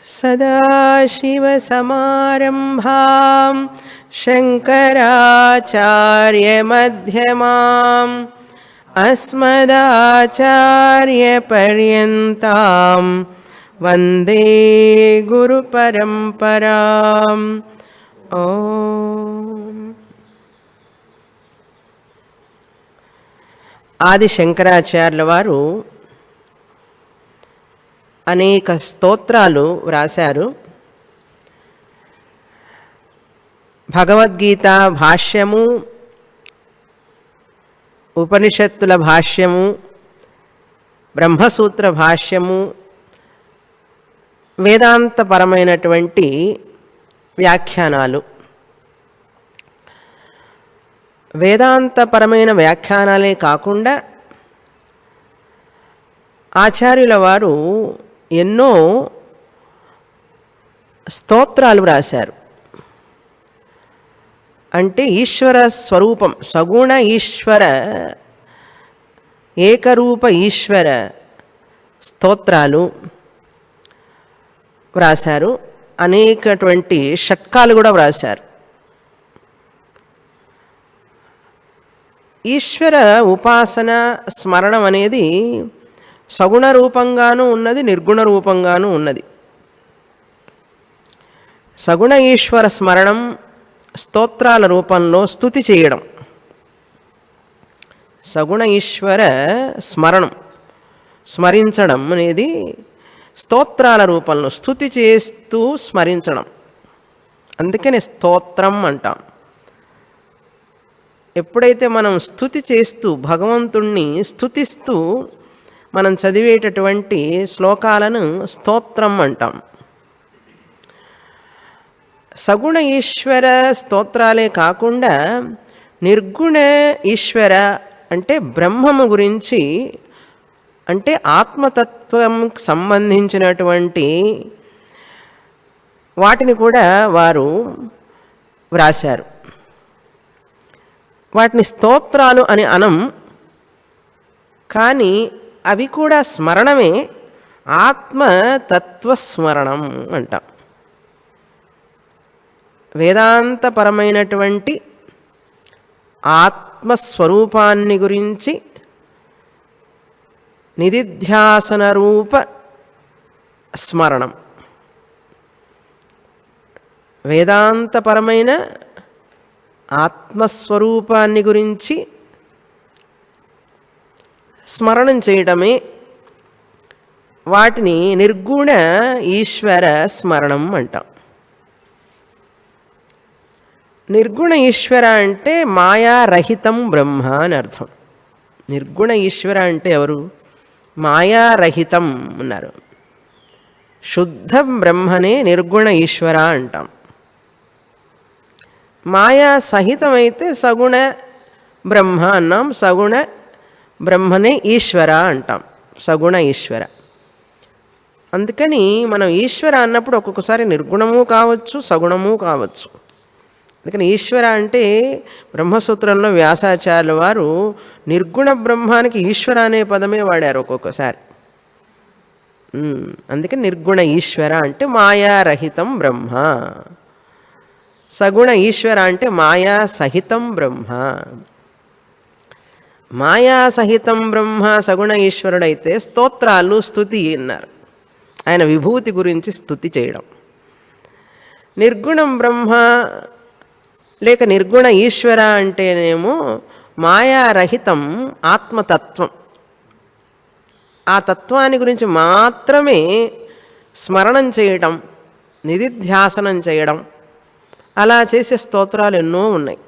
सदाशिवसमारम्भां शङ्कराचार्यमध्यमाम् अस्मदाचार्यपर्यन्तां वन्दे गुरुपरम्पराम् ఓం. ఆది శంకరాచార్యుల వారు అనేక స్తోత్రాలు వ్రాశారు. భగవద్గీత భాష్యము, ఉపనిషత్తుల భాష్యము, బ్రహ్మసూత్ర భాష్యము, వేదాంతపరమైనటువంటి వ్యాఖ్యానాలు. వేదాంతపరమైన వ్యాఖ్యానాలే కాకుండా ఆచార్యుల వారు ఎన్నో స్తోత్రాలు వ్రాశారు. అంటే ఈశ్వర స్వరూపం, సగుణ ఈశ్వర, ఏకరూప ఈశ్వర స్తోత్రాలు వ్రాశారు. అనేకటువంటి షట్కాలు కూడా వ్రాశారు. ఈశ్వర ఉపాసన స్మరణం అనేది సగుణ రూపంగానూ ఉన్నది, నిర్గుణ రూపంగానూ ఉన్నది. సగుణ ఈశ్వర స్మరణం స్తోత్రాల రూపంలో స్తుతి చేయడం. సగుణ ఈశ్వర స్మరణం, స్మరించడం అనేది స్తోత్రాల రూపంలో స్తుతి చేస్తూ స్మరించడం. అందుకనే స్తోత్రం అంటాం. ఎప్పుడైతే మనం స్తుతి చేస్తూ భగవంతుణ్ణి స్తుతిస్తూ మనం చదివేటటువంటి శ్లోకాలను స్తోత్రం అంటాం. సగుణ ఈశ్వర స్తోత్రాలే కాకుండా నిర్గుణ ఈశ్వర అంటే బ్రహ్మము గురించి, అంటే ఆత్మతత్వం సంబంధించినటువంటి వాటిని కూడా వారు వ్రాశారు. వాటిని స్తోత్రాలు అని అనం, కానీ అవి కూడా స్మరణమే, ఆత్మతత్వస్మరణం అంటాం. వేదాంతపరమైనటువంటి ఆత్మస్వరూపాన్ని గురించి నిధిధ్యాసన రూప స్మరణం. వేదాంతపరమైన ఆత్మస్వరూపాన్ని గురించి స్మరణం చేయడమే వాటిని నిర్గుణ ఈశ్వర స్మరణం అంటాం. నిర్గుణ ఈశ్వర అంటే మాయారహితం బ్రహ్మ అని అర్థం. నిర్గుణ ఈశ్వర అంటే ఎవరు? మాయారహితం అన్నారు. శుద్ధ బ్రహ్మనే నిర్గుణ ఈశ్వర అంటాం. మాయా సహితమైతే సగుణ బ్రహ్మ అన్నాం. సగుణ బ్రహ్మనే ఈశ్వర అంటాం, సగుణ ఈశ్వర. అందుకని మనం ఈశ్వర అన్నప్పుడు ఒక్కొక్కసారి నిర్గుణము కావచ్చు, సగుణము కావచ్చు. అందుకని ఈశ్వర అంటే బ్రహ్మసూత్రంలో వ్యాసాచార్యుల వారు నిర్గుణ బ్రహ్మానికి ఈశ్వర అనే పదమే వాడారు ఒక్కొక్కసారి. అందుకని నిర్గుణ ఈశ్వర అంటే మాయారహితం బ్రహ్మ. సగుణ ఈశ్వర అంటే మాయా సహితం బ్రహ్మ. మాయా సహితం బ్రహ్మ సగుణ ఈశ్వరుడైతే స్తోత్రాలు స్తుతి అన్నారు. ఆయన విభూతి గురించి స్తుతి చేయడం. నిర్గుణం బ్రహ్మ లేక నిర్గుణ ఈశ్వర అంటేనేమో మాయారహితం ఆత్మతత్వం. ఆ తత్వాన్ని గురించి మాత్రమే స్మరణం చేయడం, నిధిధ్యాసనం చేయడం, అలా చేసే స్తోత్రాలు ఎన్నో ఉన్నాయి.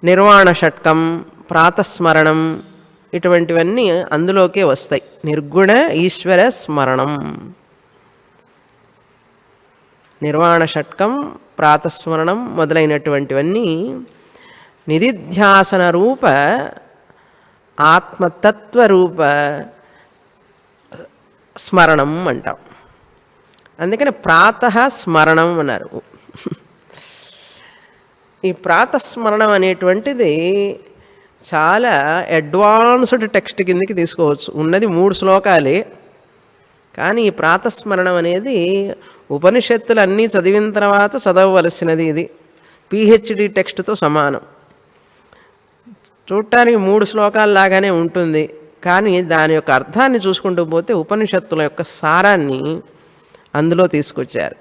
నిర్వాణ షట్కం, ప్రాతస్మరణం ఇటువంటివన్నీ అందులోకే వస్తాయి. నిర్గుణ ఈశ్వర స్మరణం, నిర్వాణ షట్కం, ప్రాతస్మరణం మొదలైనటువంటివన్నీ నిధిధ్యాసన రూప ఆత్మతత్వరూప స్మరణం అంటాం. అందుకని ప్రాతః స్మరణం అన్నారు. ఈ ప్రాతస్మరణం అనేటువంటిది చాలా అడ్వాన్స్డ్ టెక్స్ట్ కిందకి తీసుకోవచ్చు. ఉన్నది 3 శ్లోకాలే, కానీ ఈ ప్రాతస్మరణం అనేది ఉపనిషత్తులు అన్నీ చదివిన తర్వాత చదవవలసినది. ఇది పిహెచ్డి టెక్స్ట్తో సమానం. చూడటానికి 3 శ్లోకాల్లాగానే ఉంటుంది, కానీ దాని యొక్క అర్థాన్ని చూసుకుంటూ పోతే ఉపనిషత్తుల యొక్క సారాన్ని అందులో తీసుకొచ్చారు.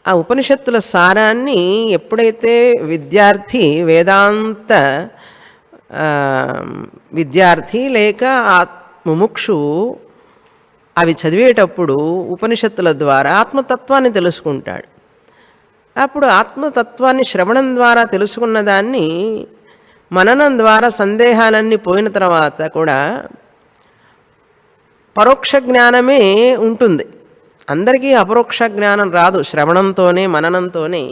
ఆ ఉపనిషత్తుల సారాన్ని ఎప్పుడైతే విద్యార్థి, వేదాంత విద్యార్థి లేక ముముక్షు అవి చదివేటప్పుడు ఉపనిషత్తుల ద్వారా ఆత్మతత్వాన్ని తెలుసుకుంటాడు. అప్పుడు ఆత్మతత్వాన్ని శ్రవణం ద్వారా తెలుసుకున్న దాన్ని మననం ద్వారా సందేహాలన్నీ పోయిన తర్వాత కూడా పరోక్ష జ్ఞానమే ఉంటుంది. అందరికీ అపరోక్ష జ్ఞానం రాదు. శ్రవణంతోనే మననంతోనే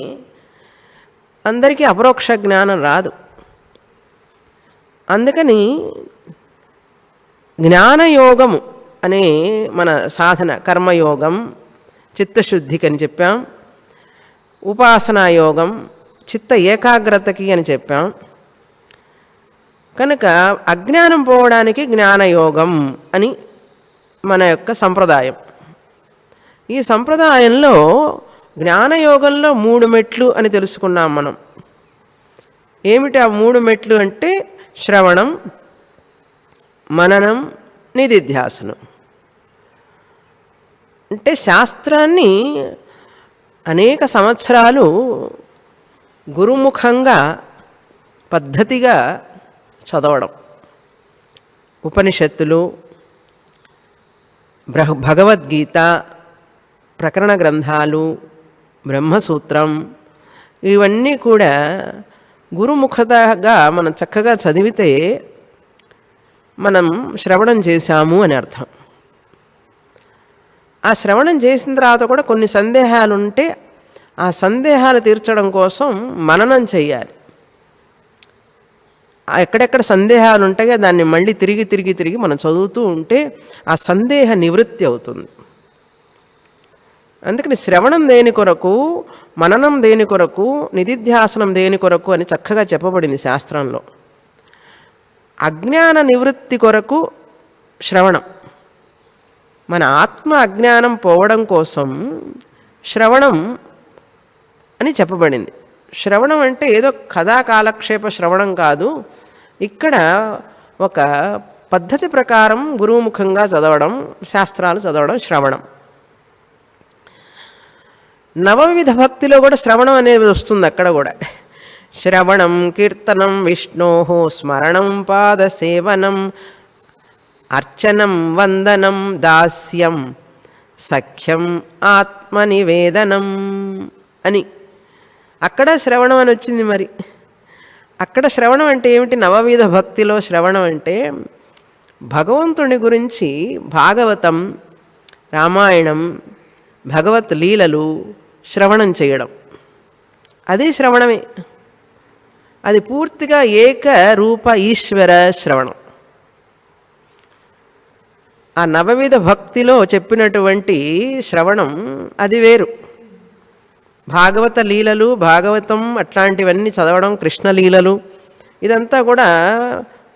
అందరికీ అపరోక్ష జ్ఞానం రాదు. అందుకని జ్ఞానయోగము అనే మన సాధన, కర్మయోగం చిత్తశుద్ధికి అని చెప్పాం, ఉపాసనాయోగం చిత్త ఏకాగ్రతకి అని చెప్పాం. కనుక అజ్ఞానం పోవడానికి జ్ఞానయోగం అని మన యొక్క సంప్రదాయం. ఈ సంప్రదాయంలో జ్ఞానయోగంలో 3 మెట్లు అని తెలుసుకున్నాం మనం. ఏమిటి ఆ 3 మెట్లు అంటే శ్రవణం, మననం, నిధిధ్యాసనం. అంటే శాస్త్రాన్ని అనేక సంవత్సరాలు గురుముఖంగా పద్ధతిగా చదవడం, ఉపనిషత్తులు, భగవద్గీత, ప్రకరణ గ్రంథాలు, బ్రహ్మసూత్రం, ఇవన్నీ కూడా గురుముఖతగా మనం చక్కగా చదివితే మనం శ్రవణం చేశాము అని అర్థం. ఆ శ్రవణం చేసిన తర్వాత కూడా కొన్ని సందేహాలు ఉంటే ఆ సందేహాలు తీర్చడం కోసం మననం చెయ్యాలి. ఎక్కడెక్కడ సందేహాలు ఉంటాయో దాన్ని మళ్ళీ తిరిగి మనం చదువుతూ ఉంటే ఆ సందేహ నివృత్తి అవుతుంది. అందుకని శ్రవణం దేని కొరకు, మననం దేని కొరకు, నిధిధ్యాసనం దేని కొరకు అని చక్కగా చెప్పబడింది శాస్త్రంలో. అజ్ఞాన నివృత్తి కొరకు శ్రవణం, మన ఆత్మ అజ్ఞానం పోవడం కోసం శ్రవణం అని చెప్పబడింది. శ్రవణం అంటే ఏదో కథా కాలక్షేప శ్రవణం కాదు. ఇక్కడ ఒక పద్ధతి ప్రకారం గురుముఖంగా చదవడం, శాస్త్రాలు చదవడం శ్రవణం. నవవిధ భక్తిలో కూడా శ్రవణం అనేది వస్తుంది. అక్కడ కూడా శ్రవణం, కీర్తనం, విష్ణోః స్మరణం, పాదసేవనం, అర్చనం, వందనం, దాస్యం, సఖ్యం, ఆత్మనివేదనం అని అక్కడ శ్రవణం అని వచ్చింది. మరి అక్కడ శ్రవణం అంటే ఏమిటి? నవవిధ భక్తిలో శ్రవణం అంటే భగవంతుని గురించి భాగవతం, రామాయణం, భగవత్ లీలలు శ్రవణం చేయడం, అది శ్రవణమే. అది పూర్తిగా ఏకరూప ఈశ్వర శ్రవణం. ఆ నవవిధ భక్తిలో చెప్పినటువంటి శ్రవణం అది వేరు. భాగవత లీలలు, భాగవతం అట్లాంటివన్నీ చదవడం, కృష్ణలీలలు, ఇదంతా కూడా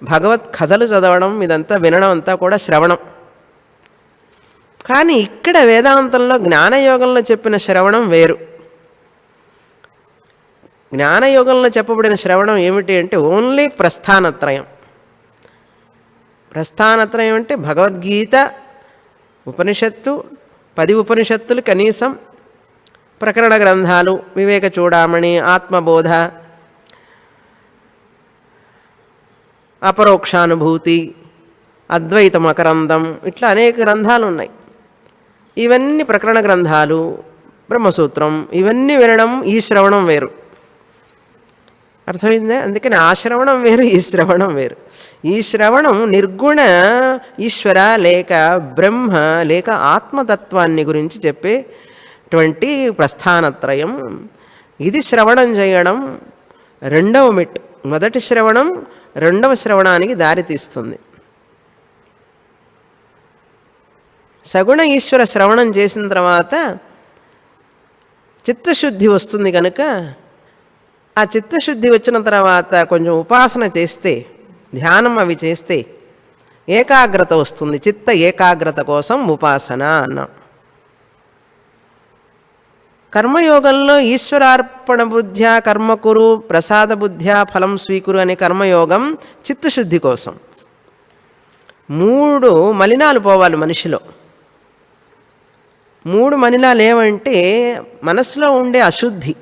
భగవత్ కథలు చదవడం, ఇదంతా వినడం అంతా కూడా శ్రవణం. కానీ ఇక్కడ వేదాంతంలో జ్ఞానయోగంలో చెప్పిన శ్రవణం వేరు. జ్ఞానయోగంలో చెప్పబడిన శ్రవణం ఏమిటి అంటే ఓన్లీ ప్రస్థానత్రయం. ప్రస్థానత్రయం అంటే భగవద్గీత, ఉపనిషత్తు, 10 ఉపనిషత్తులు కనీసం, ప్రకరణ గ్రంథాలు, వివేక చూడామణి, ఆత్మబోధ, అపరోక్షానుభూతి, అద్వైత మకరందం, ఇట్లా అనేక గ్రంథాలు ఉన్నాయి. ఇవన్నీ ప్రకరణ గ్రంథాలు, బ్రహ్మసూత్రం, ఇవన్నీ వినడం, ఈ శ్రవణం వేరు. అర్థమైందా? అందుకని ఆ శ్రవణం వేరు, ఈ శ్రవణం వేరు. ఈ శ్రవణం నిర్గుణ ఈశ్వర లేక బ్రహ్మ లేక ఆత్మతత్వాన్ని గురించి చెప్పేటువంటి ప్రస్థానత్రయం. ఇది శ్రవణం చేయడం రెండవ మెట్టు. మొదటి శ్రవణం రెండవ శ్రవణానికి దారితీస్తుంది. సగుణ ఈశ్వర శ్రవణం చేసిన తర్వాత చిత్తశుద్ధి వస్తుంది. కనుక ఆ చిత్తశుద్ధి వచ్చిన తర్వాత కొంచెం ఉపాసన చేస్తే, ధ్యానం అవి చేస్తే, ఏకాగ్రత వస్తుంది. చిత్త ఏకాగ్రత కోసం ఉపాసన అన్నాం. కర్మయోగంలో ఈశ్వరార్పణ బుద్ధ్యా కర్మకురు ప్రసాద బుద్ధ్యా ఫలం స్వీకురు అనే కర్మయోగం చిత్తశుద్ధి కోసం. 3 మలినాలు పోవాలి మనిషిలో. 3 మలినాలు ఏమంటే మనసులో ఉండే అశుద్ధి,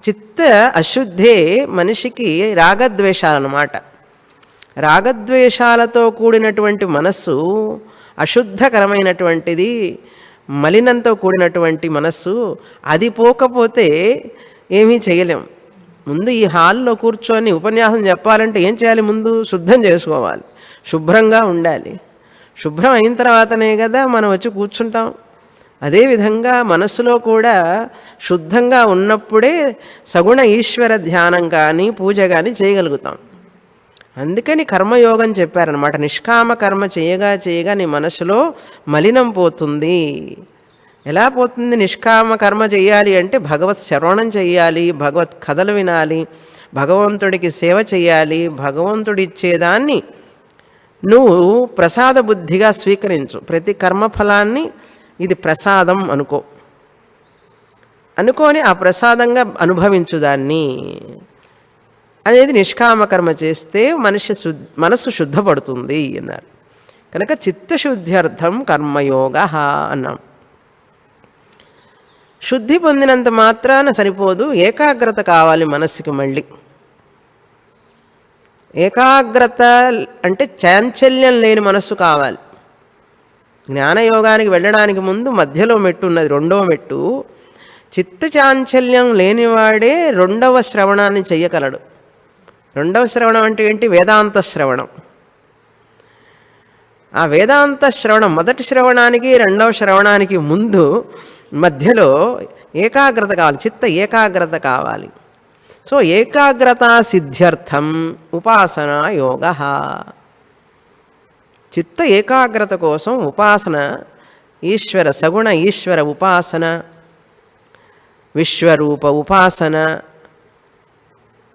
చిత్త అశుద్ధే మనిషికి రాగద్వేషాలన్నమాట. రాగద్వేషాలతో కూడినటువంటి మనస్సు అశుద్ధకరమైనటువంటిది, మలినంతో కూడినటువంటి మనస్సు. అది పోకపోతే ఏమీ చేయలేం. ముందు ఈ హాల్లో కూర్చొని ఉపన్యాసం చెప్పాలంటే ఏం చేయాలి? ముందు శుద్ధం చేసుకోవాలి, శుభ్రంగా ఉండాలి. శుభ్రం అయిన తర్వాతనే కదా మనం వచ్చి కూర్చుంటాం. అదేవిధంగా మనస్సులో కూడా శుద్ధంగా ఉన్నప్పుడే సగుణ ఈశ్వర ధ్యానం కానీ పూజ కానీ చేయగలుగుతాం. అందుకని కర్మయోగం చెప్పారనమాట. నిష్కామ కర్మ చేయగా చేయగా నీ మనసులో మలినం పోతుంది. ఎలా పోతుంది? నిష్కామ కర్మ చేయాలి అంటే భగవత్ శ్రవణం చేయాలి, భగవత్ కథలు వినాలి, భగవంతుడికి సేవ చేయాలి. భగవంతుడి ఇచ్చేదాన్ని నువ్వు ప్రసాద బుద్ధిగా స్వీకరించు. ప్రతి కర్మఫలాన్ని ఇది ప్రసాదం అనుకోని ఆ ప్రసాదంగా అనుభవించు దాన్ని అనేది నిష్కామకర్మ చేస్తే మనస్సు శుద్ధపడుతుంది అన్నారు. కనుక చిత్తశుద్ధ్యర్థం కర్మయోగ అన్నాం. శుద్ధి పొందినంత మాత్రాన సరిపోదు, ఏకాగ్రత కావాలి మనస్సుకి. మళ్ళీ ఏకాగ్రత అంటే చాంచల్యం లేని మనస్సు కావాలి. జ్ఞానయోగానికి వెళ్ళడానికి ముందు మధ్యలో మెట్టు ఉన్నది, 2వ మెట్టు. చిత్త చాంచల్యం లేనివాడే 2వ శ్రవణాన్ని చెయ్యగలడు. 2వ శ్రవణం అంటే ఏంటి? వేదాంత శ్రవణం. ఆ వేదాంత శ్రవణం మొదటి శ్రవణానికి 2వ శ్రవణానికి ముందు మధ్యలో ఏకాగ్రత కావాలి, చిత్త ఏకాగ్రత కావాలి. సో ఏకాగ్రత సిద్ధ్యర్థం ఉపాసనా యోగ. చిత్త ఏకాగ్రత కోసం ఉపాసన, సగుణ ఈశ్వర ఉపాసన, విశ్వరూప ఉపాసన,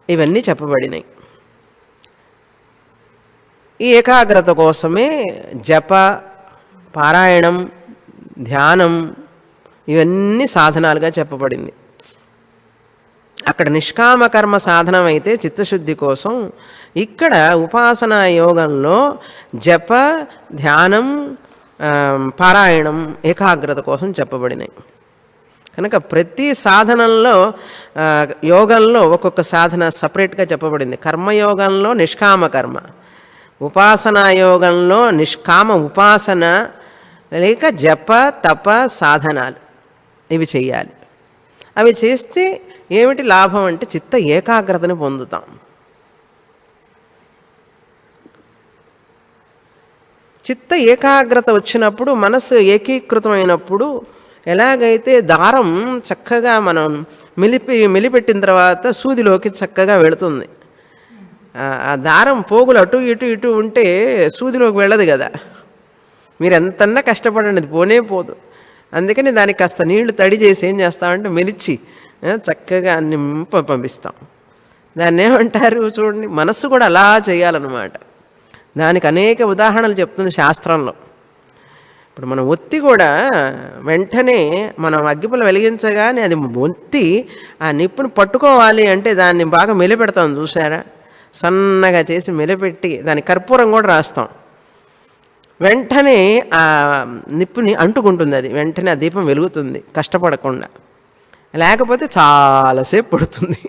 ఇవన్నీ చెప్పబడినాయి. ఈ ఏకాగ్రత కోసమే జప, పారాయణం, ధ్యానం ఇవన్నీ సాధనాలుగా చెప్పబడింది. అక్కడ నిష్కామ కర్మ సాధనం అయితే చిత్తశుద్ధి కోసం, ఇక్కడ ఉపాసనా యోగంలో జప, ధ్యానం, పారాయణం ఏకాగ్రత కోసం చెప్పబడినాయి. కనుక ప్రతి సాధనంలో యోగంలో ఒక్కొక్క సాధన సపరేట్గా చెప్పబడింది. కర్మయోగంలో నిష్కామ కర్మ, ఉపాసనా యోగంలో నిష్కామ ఉపాసన లేక జప, తప సాధనాలు ఇవి చెయ్యాలి. అవి చేస్తే ఏమిటి లాభం అంటే చిత్త ఏకాగ్రతను పొందుతాం. చిత్త ఏకాగ్రత వచ్చినప్పుడు, మనసు ఏకీకృతమైనప్పుడు, ఎలాగైతే దారం చక్కగా మనం మెలిపెట్టిన తర్వాత సూదిలోకి చక్కగా వెళుతుంది. ఆ దారం పోగులు అటు ఇటు ఇటు ఉంటే సూదిలోకి వెళ్ళదు కదా. మీరు ఎంతన్నా కష్టపడండి, అది పోనే పోదు. అందుకని దానికి కాస్త నీళ్లు తడి చేసి ఏం చేస్తామంటే మెలిచి చక్కగా అన్ని పంపిస్తాం. దాన్ని ఏమంటారు చూడండి, మనస్సు కూడా అలా చేయాలన్నమాట. దానికి అనేక ఉదాహరణలు చెప్తుంది శాస్త్రంలో. ఇప్పుడు మనం ఒత్తి కూడా వెంటనే మనం అగ్గిపుల్ల వెలిగించగానే అది ఒత్తి ఆ నిప్పును పట్టుకోవాలి అంటే దాన్ని బాగా మెలిపెడతాం చూసారా. సన్నగా చేసి మెలిపెట్టి దాని కర్పూరం కూడా రాస్తాం. వెంటనే ఆ నిప్పుని అంటుకుంటుంది, అది వెంటనే ఆ దీపం వెలుగుతుంది కష్టపడకుండా. లేకపోతే చాలాసేపు పడుతుంది.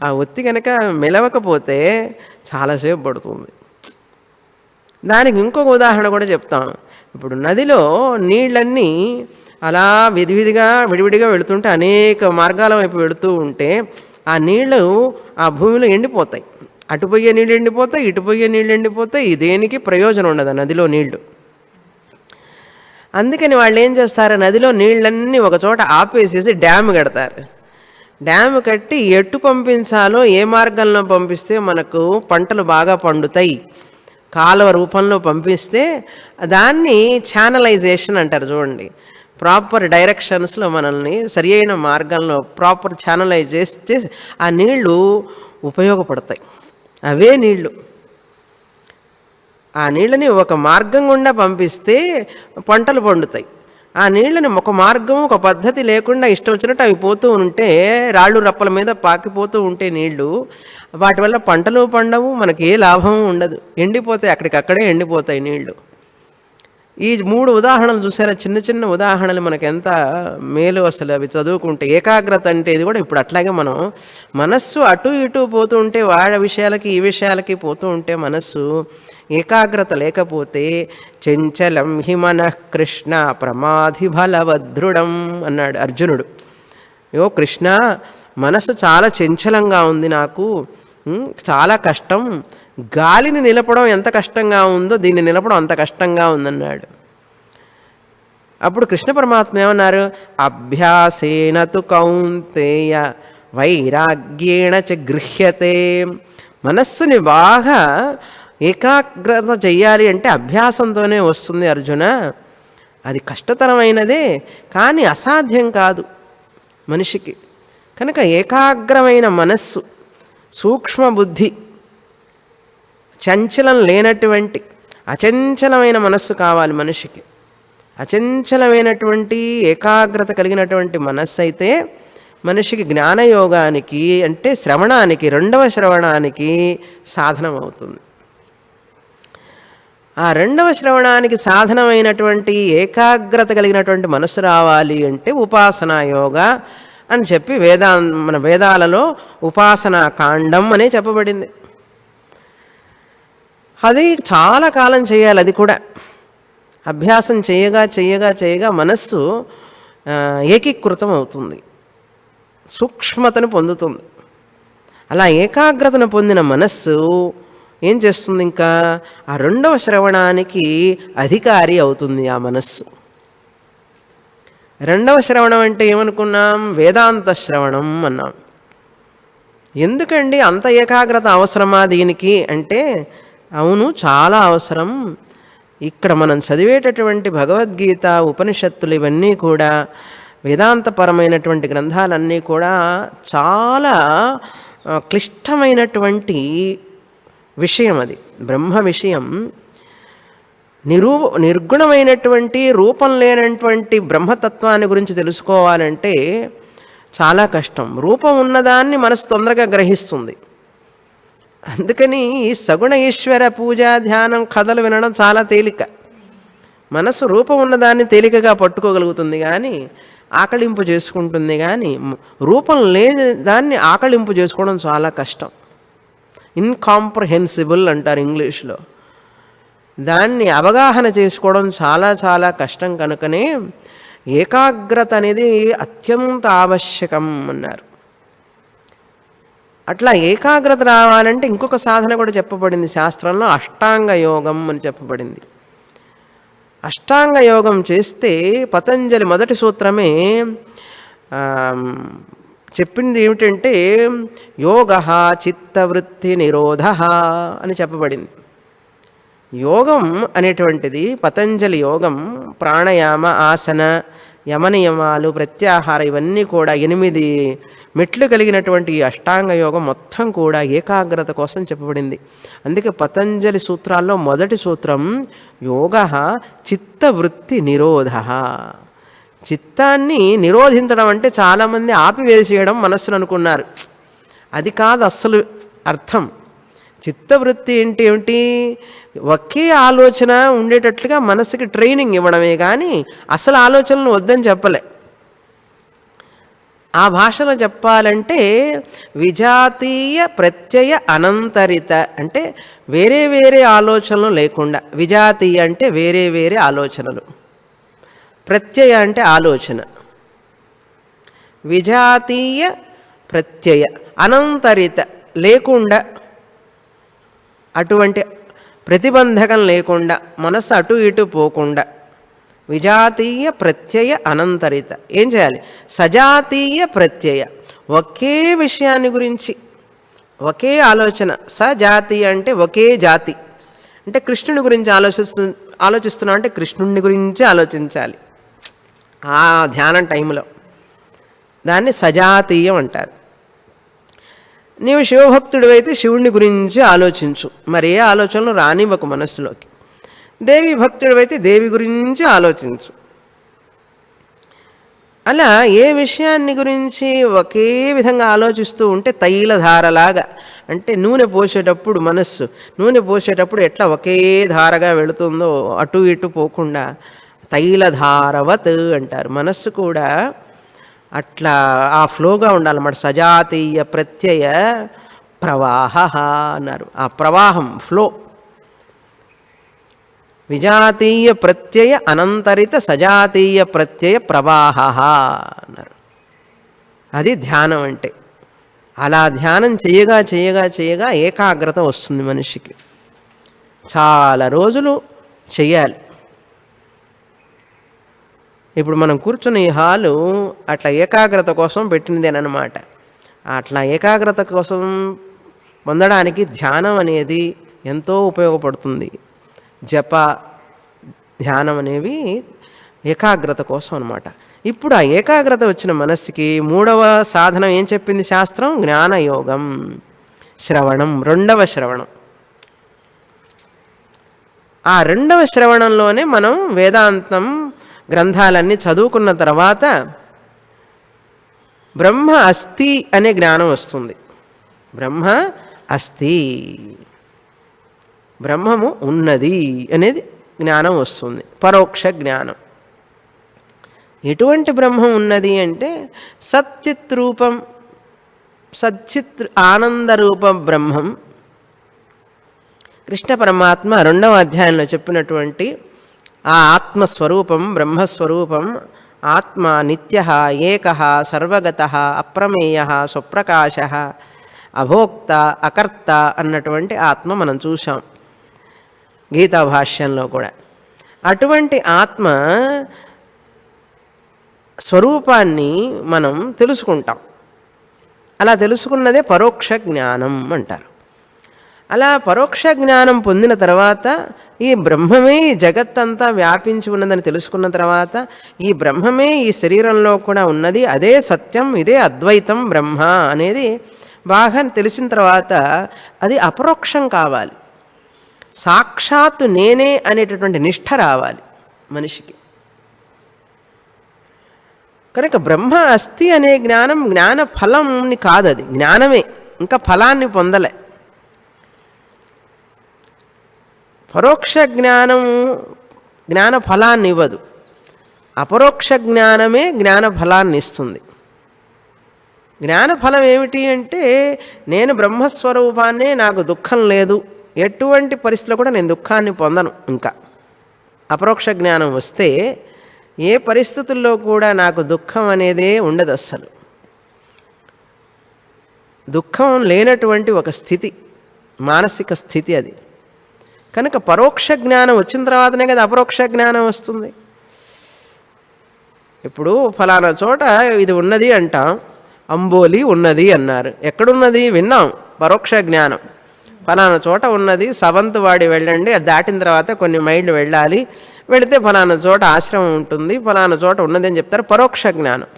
ఆ ఒత్తి కనుక మెలవకపోతే చాలాసేపు పడుతుంది. దానికి ఇంకొక ఉదాహరణ కూడా చెప్తాం. ఇప్పుడు నదిలో నీళ్ళన్నీ అలా విధివిధిగా విడివిడిగా వెళుతుంటే, అనేక మార్గాల వైపు వెళుతూ ఉంటే ఆ నీళ్ళు ఆ భూమిలో ఎండిపోతాయి. అటు పోయే నీళ్ళు ఎండిపోతాయి, ఇటు పోయే నీళ్ళు ఎండిపోతాయి. దేనికి ప్రయోజనం ఉండదు నదిలో నీళ్లు. అందుకని వాళ్ళు ఏం చేస్తారు, నదిలో నీళ్ళన్నీ ఒక చోట ఆపేసేసి డ్యామ్ కడతారు. డ్యామ్ కట్టి ఎటు పంపించాలో, ఏ మార్గంలో పంపిస్తే మనకు పంటలు బాగా పండుతాయి, కాలువ రూపంలో పంపిస్తే దాన్ని ఛానలైజేషన్ అంటారు చూడండి. ప్రాపర్ డైరెక్షన్స్లో మనల్ని సరి అయిన మార్గంలో ప్రాపర్ ఛానలైజ్ చేస్తే ఆ నీళ్లు ఉపయోగపడతాయి. అవే నీళ్లు. ఆ నీళ్ళని ఒక మార్గం గుండా పంపిస్తే పంటలు పండుతాయి. ఆ నీళ్ళని ఒక మార్గం ఒక పద్ధతి లేకుండా ఇష్టం వచ్చినట్టు అవి పోతూ ఉంటే, రాళ్ళు రప్పల మీద పాకిపోతూ ఉంటే నీళ్లు, వాటి వల్ల పంటలు పండవు, మనకి ఏ లాభం ఉండదు, ఎండిపోతాయి, అక్కడికక్కడే ఎండిపోతాయి నీళ్లు. ఈ 3 ఉదాహరణలు చూసారా, చిన్న చిన్న ఉదాహరణలు మనకు ఎంత మేలు అసలు అవి చదువుకుంటే. ఏకాగ్రత అంటే ఇది కూడా ఇప్పుడు అట్లాగే మనం మనస్సు అటు ఇటు పోతూ ఉంటే, వాడి విషయాలకి ఈ విషయాలకి పోతూ ఉంటే మనస్సు ఏకాగ్రత లేకపోతే చెంచలం హి మనః కృష్ణ ప్రమాధి బలవదృఢం అన్నాడు అర్జునుడు. యో కృష్ణ, మనసు చాలా చంచలంగా ఉంది నాకు, చాలా కష్టం, గాలిని నిలపడం ఎంత కష్టంగా ఉందో దీన్ని నిలపడం అంత కష్టంగా ఉందన్నాడు. అప్పుడు కృష్ణ పరమాత్మ ఏమన్నారు, అభ్యాసేన తు కౌంతేయ వైరాగ్యేణ చ గృహ్యతే. మనస్సుని బాగా ఏకాగ్రత చెయ్యాలి అంటే అభ్యాసంతోనే వస్తుంది అర్జున. అది కష్టతరమైనదే కానీ అసాధ్యం కాదు మనిషికి. కనుక ఏకాగ్రమైన మనస్సు, సూక్ష్మ బుద్ధి, చంచలం లేనటువంటి అచంచలమైన మనస్సు కావాలి మనిషికి. అచంచలమైనటువంటి ఏకాగ్రత కలిగినటువంటి మనస్సు అయితే మనిషికి జ్ఞానయోగానికి అంటే శ్రవణానికి, 2వ శ్రవణానికి సాధనం అవుతుంది. ఆ 2వ శ్రవణానికి సాధనమైనటువంటి ఏకాగ్రత కలిగినటువంటి మనస్సు రావాలి అంటే ఉపాసనా యోగా అని చెప్పి మన వేదాలలో ఉపాసనా కాండం అనే చెప్పబడింది. అది చాలా కాలం చేయాలి. అది కూడా అభ్యాసం చేయగా చేయగా చేయగా మనస్సు ఏకీకృతం అవుతుంది, సూక్ష్మతను పొందుతుంది. అలా ఏకాగ్రతను పొందిన మనస్సు ఏం చేస్తుంది, ఇంకా ఆ 2వ శ్రవణానికి అధికారి అవుతుంది ఆ మనస్సు. 2వ శ్రవణం అంటే ఏమనుకున్నాం, వేదాంత శ్రవణం అన్నాం. ఎందుకండి అంత ఏకాగ్రత అవసరమా దీనికి అంటే, అవును చాలా అవసరం. ఇక్కడ మనం చదివేటటువంటి భగవద్గీత, ఉపనిషత్తులు ఇవన్నీ కూడా వేదాంతపరమైనటువంటి గ్రంథాలన్నీ కూడా చాలా క్లిష్టమైనటువంటి విషయం. అది బ్రహ్మ విషయం. నిర్గుణమైనటువంటి రూపం లేనటువంటి బ్రహ్మతత్వాన్ని గురించి తెలుసుకోవాలంటే చాలా కష్టం. రూపం ఉన్నదాన్ని మనసు తొందరగా గ్రహిస్తుంది. అందుకని ఈ సగుణ ఈశ్వర పూజ, ధ్యానం, కథలు వినడం చాలా తేలిక. మనసు రూపం ఉన్నదాన్ని తేలికగా పట్టుకోగలుగుతుంది కానీ ఆకళింపు చేసుకుంటుంది, కానీ రూపం లేని దాన్ని ఆకళింపు చేసుకోవడం చాలా కష్టం. ఇన్కాంప్రహెన్సిబుల్ అంటారు ఇంగ్లీష్లో. దాన్ని అవగాహన చేసుకోవడం చాలా చాలా కష్టం. కనుకనే ఏకాగ్రత అనేది అత్యంత ఆవశ్యకం అన్నారు. అట్లా ఏకాగ్రత రావాలంటే ఇంకొక సాధన కూడా చెప్పబడింది శాస్త్రంలో, అష్టాంగ యోగం అని చెప్పబడింది. అష్టాంగ యోగం చేస్తే పతంజలి మొదటి సూత్రమే చెప్పింది ఏమిటంటే యోగ చిత్తవృత్తి నిరోధ అని చెప్పబడింది. యోగం అనేటువంటిది పతంజలి యోగం, ప్రాణాయామ, ఆసన, యమనియమాలు, ప్రత్యాహార ఇవన్నీ కూడా 8 మెట్లు కలిగినటువంటి ఈ అష్టాంగ యోగం మొత్తం కూడా ఏకాగ్రత కోసం చెప్పబడింది. అందుకే పతంజలి సూత్రాల్లో మొదటి సూత్రం యోగ చిత్తవృత్తి నిరోధ. చిత్తాన్ని నిరోధించడం అంటే చాలామంది ఆపివేసేయడం మనస్సును అనుకున్నారు. అది కాదు అస్సలు అర్థం. చిత్తవృత్తి ఏంటి ఏమిటి, ఒకే ఆలోచన ఉండేటట్లుగా మనసుకి ట్రైనింగ్ ఇవ్వడమే కానీ అసలు ఆలోచనలు వద్దని చెప్పలే. ఆ భాషలో చెప్పాలంటే విజాతీయ ప్రత్యయ అనంతరిత అంటే వేరే వేరే ఆలోచనలు లేకుండా. విజాతీయ అంటే వేరే వేరే ఆలోచనలు, ప్రత్యయ అంటే ఆలోచన. విజాతీయ ప్రత్యయ అనంతరిత లేకుండా, అటువంటి ప్రతిబంధకం లేకుండా, మనసు అటు ఇటు పోకుండా. విజాతీయ ప్రత్యయ అనంతరిత. ఏం చేయాలి, సజాతీయ ప్రత్యయ, ఒకే విషయాన్ని గురించి ఒకే ఆలోచన. సజాతీయ అంటే ఒకే జాతి, అంటే కృష్ణుని గురించి ఆలోచిస్తున్నాం అంటే కృష్ణుని గురించి ఆలోచించాలి ఆ ధ్యానం టైంలో. దాన్ని సజాతీయం అంటారు. నీవు శివభక్తుడివైతే శివుడిని గురించి ఆలోచించు, మరి ఏ ఆలోచనలు రానివ్వకు మనస్సులోకి. దేవి భక్తుడివైతే దేవి గురించి ఆలోచించు. అలా ఏ విషయాన్ని గురించి ఒకే విధంగా ఆలోచిస్తూ ఉంటే తైలధారలాగా, అంటే నూనె పోసేటప్పుడు మనస్సు నూనె పోసేటప్పుడు ఎట్లా ఒకే ధారగా వెళుతుందో అటు ఇటు పోకుండా తైలధారవత్ అంటారు. మనస్సు కూడా అట్లా ఆ ఫ్లోగా ఉండాలన్నమాట. సజాతీయ ప్రత్యయ ప్రవాహ అన్నారు. ఆ ప్రవాహం ఫ్లో, విజాతీయ ప్రత్యయ అనంతరిత సజాతీయ ప్రత్యయ ప్రవాహ అన్నారు. అది ధ్యానం అంటే. అలా ధ్యానం చేయగా చేయగా చేయగా ఏకాగ్రత వస్తుంది మనిషికి. చాలా రోజులు చెయ్యాలి. ఇప్పుడు మనం కూర్చున్న ఈ హాలు అట్లా ఏకాగ్రత కోసం పెట్టినదేనమాట. అట్లా ఏకాగ్రత కోసం పొందడానికి ధ్యానం అనేది ఎంతో ఉపయోగపడుతుంది. జప ధ్యానం అనేవి ఏకాగ్రత కోసం అన్నమాట. ఇప్పుడు ఆ ఏకాగ్రత వచ్చిన మనస్సుకి మూడవ సాధనం ఏం చెప్పింది శాస్త్రం? జ్ఞానయోగం, శ్రవణం, రెండవ శ్రవణం. ఆ రెండవ శ్రవణంలోనే మనం వేదాంతం గ్రంథాలన్నీ చదువుకున్న తర్వాత బ్రహ్మ అస్తి అనే జ్ఞానం వస్తుంది. బ్రహ్మ అస్తి, బ్రహ్మము ఉన్నది అనేది జ్ఞానం వస్తుంది, పరోక్ష జ్ఞానం. ఎటువంటి బ్రహ్మం ఉన్నది అంటే సచ్చిత్ రూపం, సచ్చిత్ ఆనందరూప బ్రహ్మం. కృష్ణ పరమాత్మ 2వ అధ్యాయంలో చెప్పినటువంటి ఆ ఆత్మస్వరూపం, బ్రహ్మస్వరూపం, ఆత్మ నిత్య ఏక సర్వగత అప్రమేయ స్వప్రకాశ అభోక్త అకర్త అన్నటువంటి ఆత్మ మనం చూసాం గీతా భాష్యంలో కూడా. అటువంటి ఆత్మ స్వరూపాన్ని మనం తెలుసుకుంటాం. అలా తెలుసుకున్నదే పరోక్ష జ్ఞానం అంటారు. అలా పరోక్ష జ్ఞానం పొందిన తర్వాత ఈ బ్రహ్మమే ఈ జగత్తంతా వ్యాపించి ఉన్నదని తెలుసుకున్న తర్వాత ఈ బ్రహ్మమే ఈ శరీరంలో కూడా ఉన్నది, అదే సత్యం, ఇదే అద్వైతం బ్రహ్మ అనేది బాగా తెలిసిన తర్వాత అది అపరోక్షం కావాలి. సాక్షాత్తు నేనే అనేటటువంటి నిష్ఠ రావాలి మనిషికి. కనుక బ్రహ్మ అస్తి అనే జ్ఞానం జ్ఞాన ఫలంని కాదు, అది జ్ఞానమే, ఇంకా ఫలాన్ని పొందలే. పరోక్ష జ్ఞానం జ్ఞాన ఫలాన్ని ఇవ్వదు, అపరోక్ష జ్ఞానమే జ్ఞాన ఫలాన్ని ఇస్తుంది. జ్ఞానఫలం ఏమిటి అంటే నేను బ్రహ్మస్వరూపాన్నే, నాకు దుఃఖం లేదు, ఎటువంటి పరిస్థితిలో కూడా నేను దుఃఖాన్ని పొందను. ఇంకా అపరోక్ష జ్ఞానం వస్తే ఏ పరిస్థితుల్లో కూడా నాకు దుఃఖం అనేదే ఉండదు. అస్సలు దుఃఖం లేనటువంటి ఒక స్థితి, మానసిక స్థితి అది. కనుక పరోక్ష జ్ఞానం వచ్చిన తర్వాతనే కదా అపరోక్ష జ్ఞానం వస్తుంది. ఇప్పుడు ఫలానా చోట ఇది ఉన్నది అంటాం, అంబోలి ఉన్నది అన్నారు. ఎక్కడున్నది విన్నాం, పరోక్ష జ్ఞానం. ఫలానా చోట ఉన్నది, సవంతవాడి వెళ్ళండి, అది దాటిన తర్వాత కొన్ని మైళ్ళు వెళ్ళాలి, వెళితే ఫలానా చోట ఆశ్రమం ఉంటుంది, ఫలానా చోట ఉన్నది అని చెప్తారు, పరోక్ష జ్ఞానం.